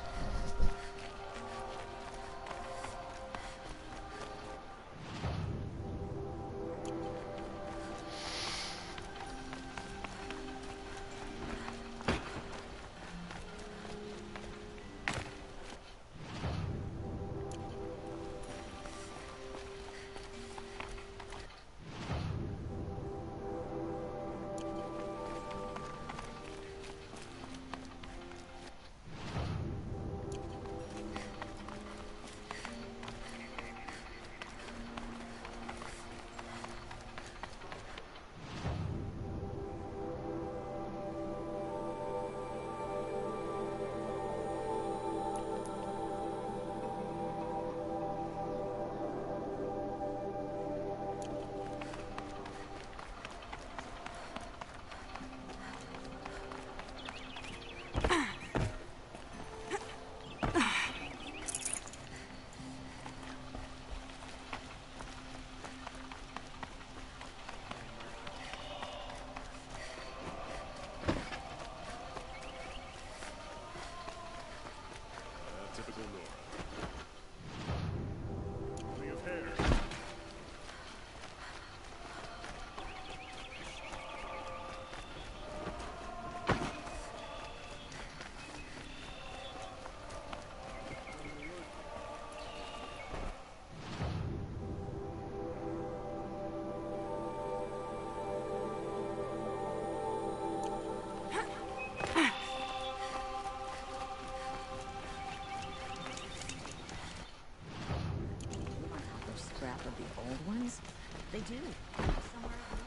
Typical Nora. Plenty of hair. Scrap of the old ones? They do. Somewhere else.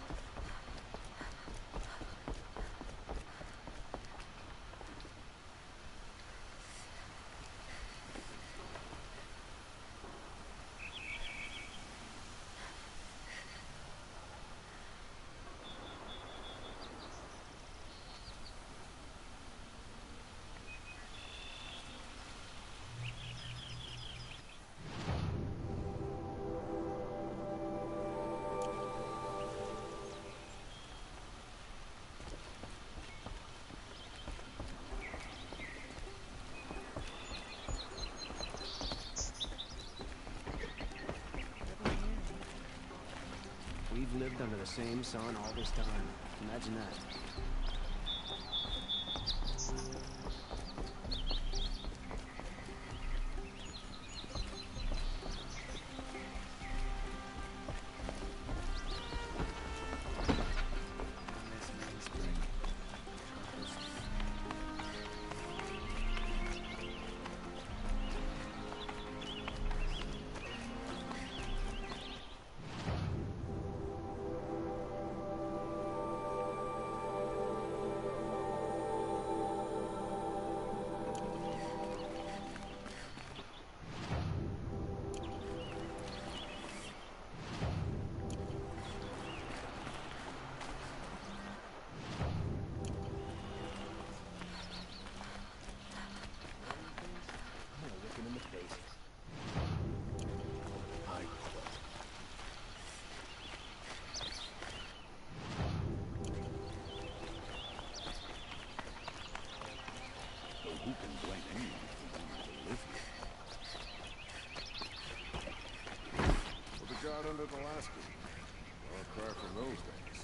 We've lived under the same sun all this time. Imagine that. Who can blame anyone for wanting to live here? What the god under the Alaska? I'll cry from those days.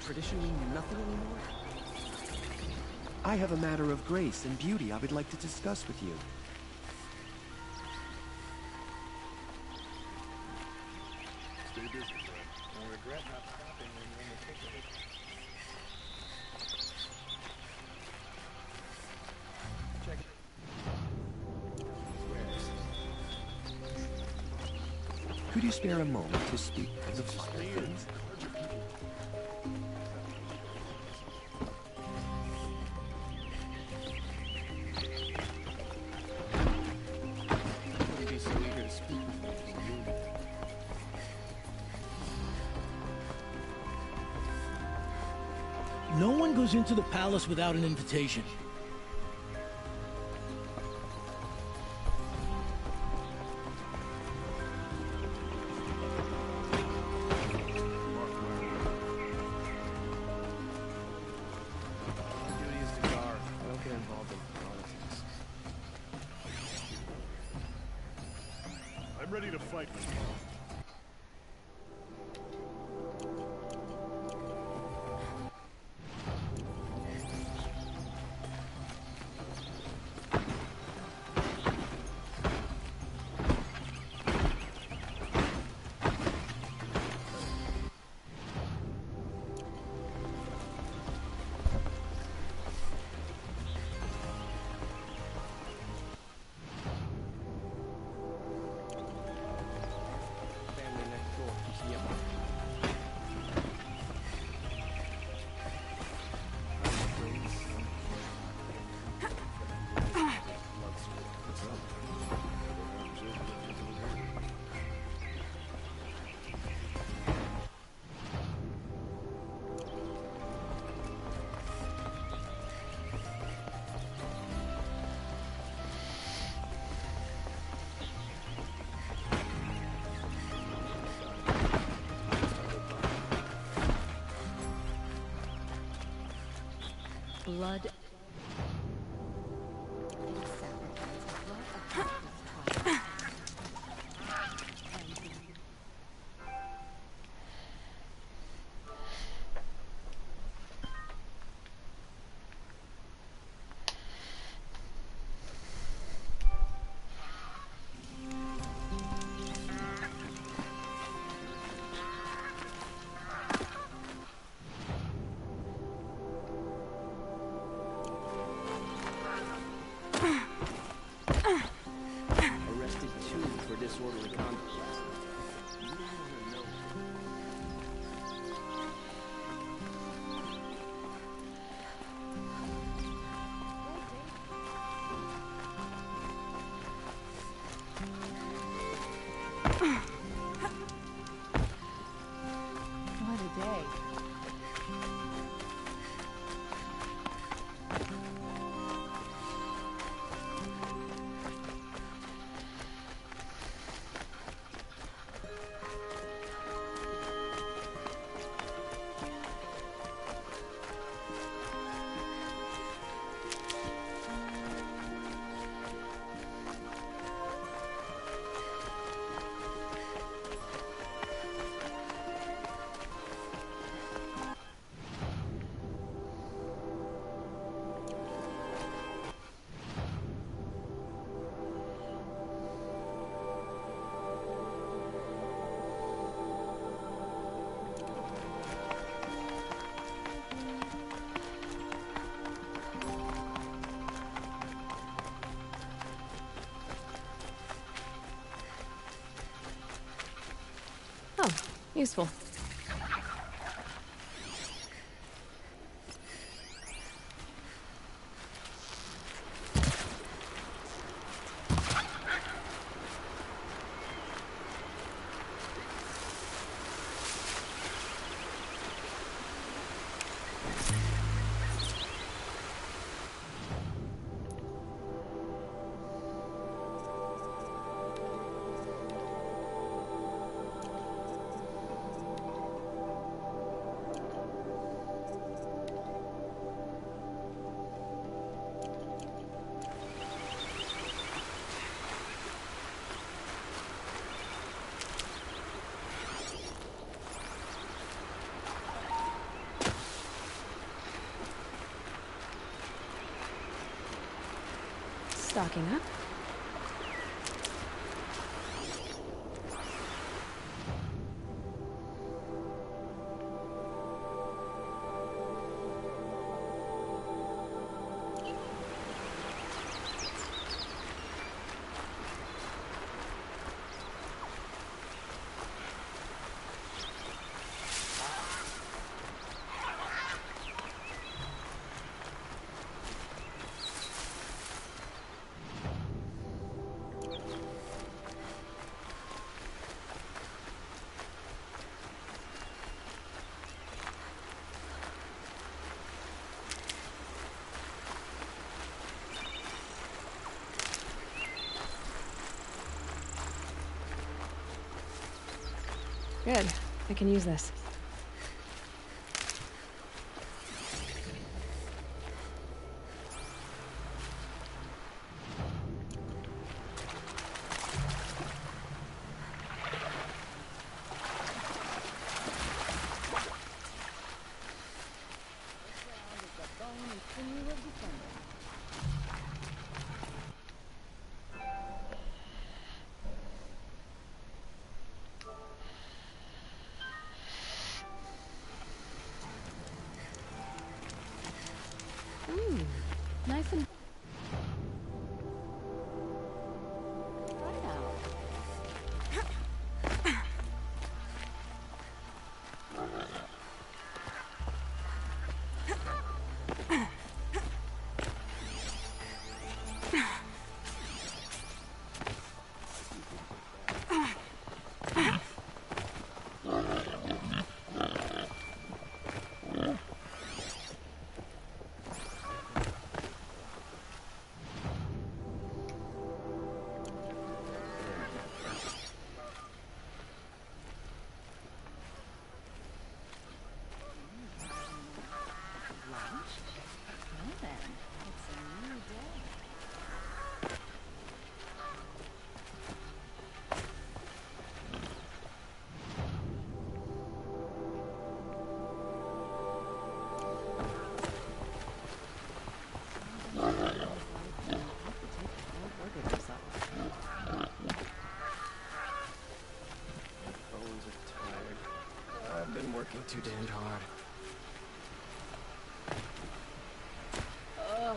tradition mean nothing anymore? I have a matter of grace and beauty I would like to discuss with you. Stay busy, Fred. I'll regret not stopping when you're in the thick of it. Check it. Could you spare a moment to speak of the finer things? Wouldn't be so eager to speak with me as you. No one goes into the palace without an invitation. My duty is to guard. I don't get involved in politics. I'm ready to fight. Family next door keeps me up. Blood. Arrested two for disorderly conduct last night. You don't want to know. What a day. Oh, useful. stocking up. Good. I can use this. Knife and... Working too damned hard. Ugh.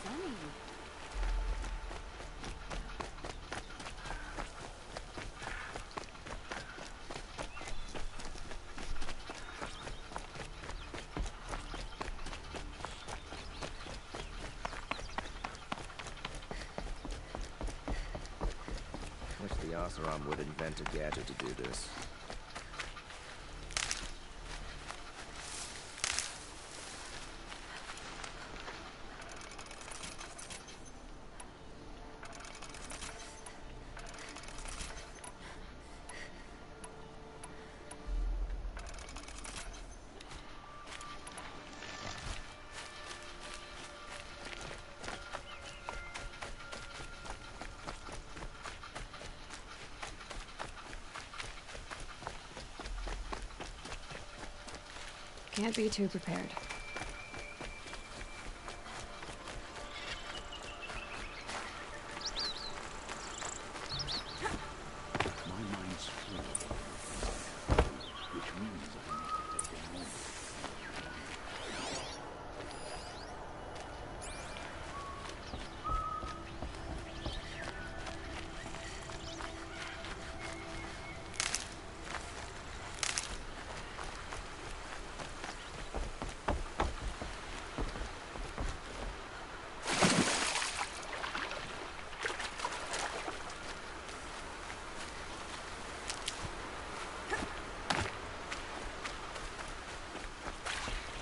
Sunny. Wish the Oseram would invent a gadget to do this. Can't be too prepared. My mind's full, which means I need to take a moment.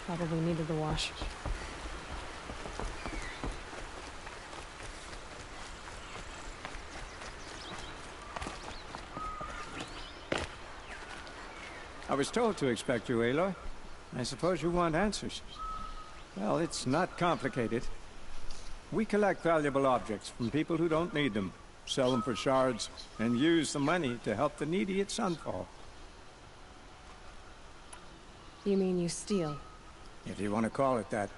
Probably needed the wash. I was told to expect you, Aloy. I suppose you want answers. Well, it's not complicated. We collect valuable objects from people who don't need them, sell them for shards, and use the money to help the needy at Sunfall. You mean you steal? If you want to call it that.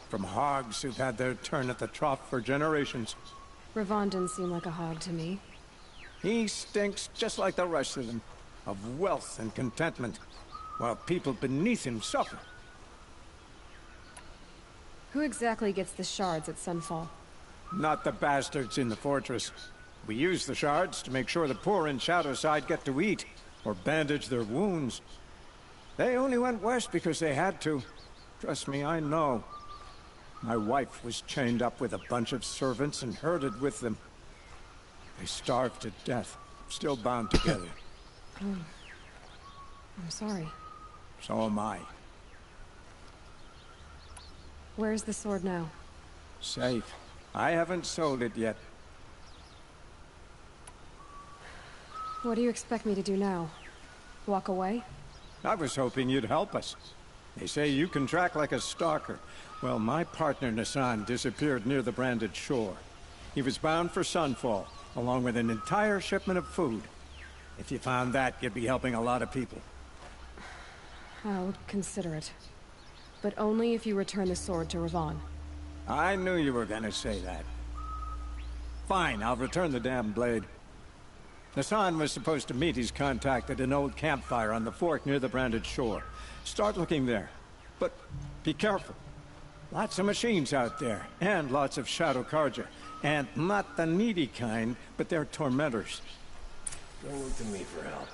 from hogs who've had their turn at the trough for generations. Ravon didn't seem like a hog to me. He stinks just like the rest of them, of wealth and contentment, while people beneath him suffer. Who exactly gets the shards at Sunfall? Not the bastards in the fortress. We use the shards to make sure the poor in Shadowside get to eat, or bandage their wounds. They only went west because they had to. Trust me, I know. My wife was chained up with a bunch of servants and herded with them. They starved to death, still bound together. Oh. I'm sorry. So am I. Where's the sword now? Safe. I haven't sold it yet. What do you expect me to do now? Walk away? I was hoping you'd help us. They say you can track like a stalker. Well, my partner Nassan disappeared near the branded shore. He was bound for Sunfall, along with an entire shipment of food. If you found that, you'd be helping a lot of people. I'll consider it. But only if you return the sword to Ravon. I knew you were gonna say that. Fine, I'll return the damn blade. Nassan was supposed to meet his contact at an old campfire on the fork near the branded shore. Start looking there. But be careful. Lots of machines out there, and lots of Shadow Karja. And not the needy kind, but they're tormentors. Don't look to me for help.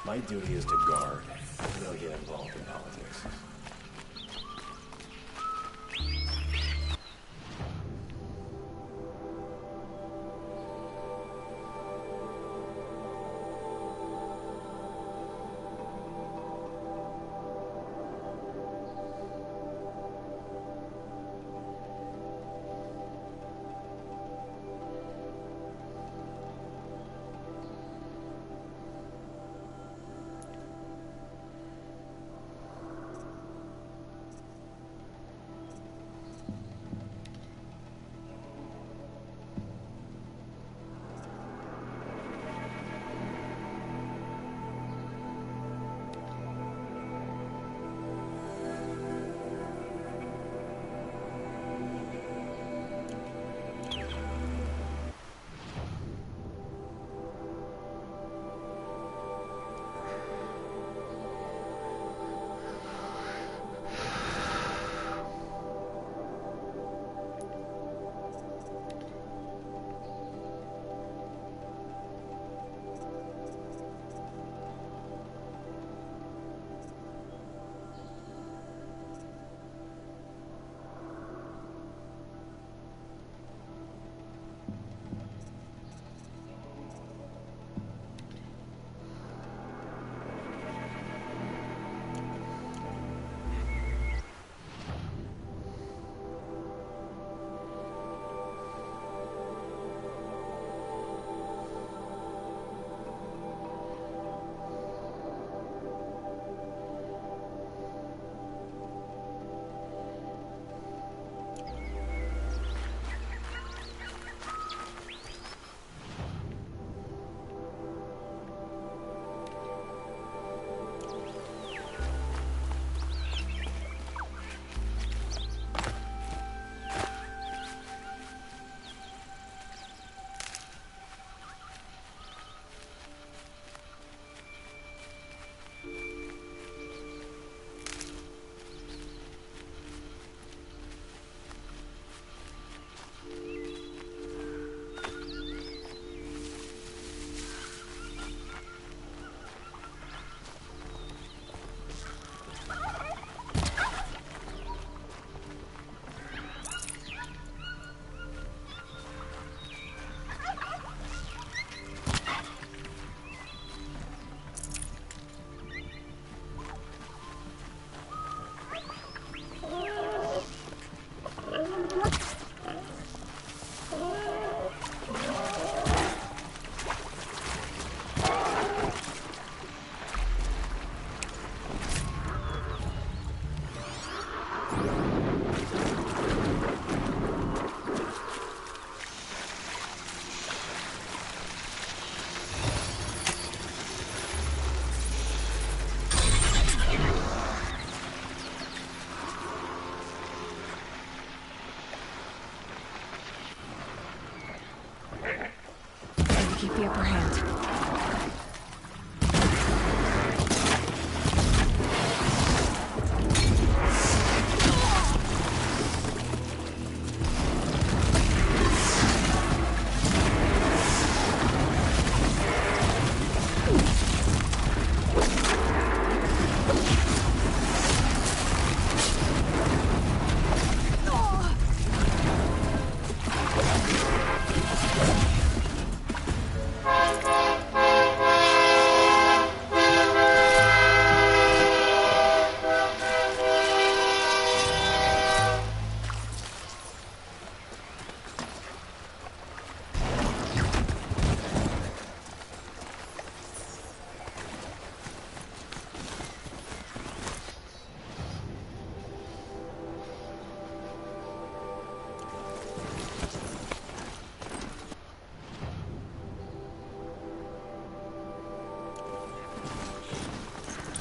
My duty is to guard. I don't get involved in politics.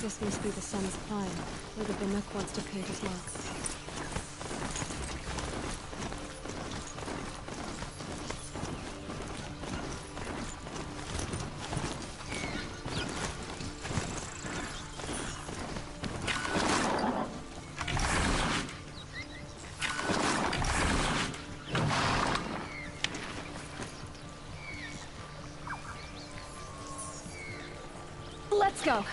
This must be the Sun's climb, where the Bannock wants to paint his mark. Let's go.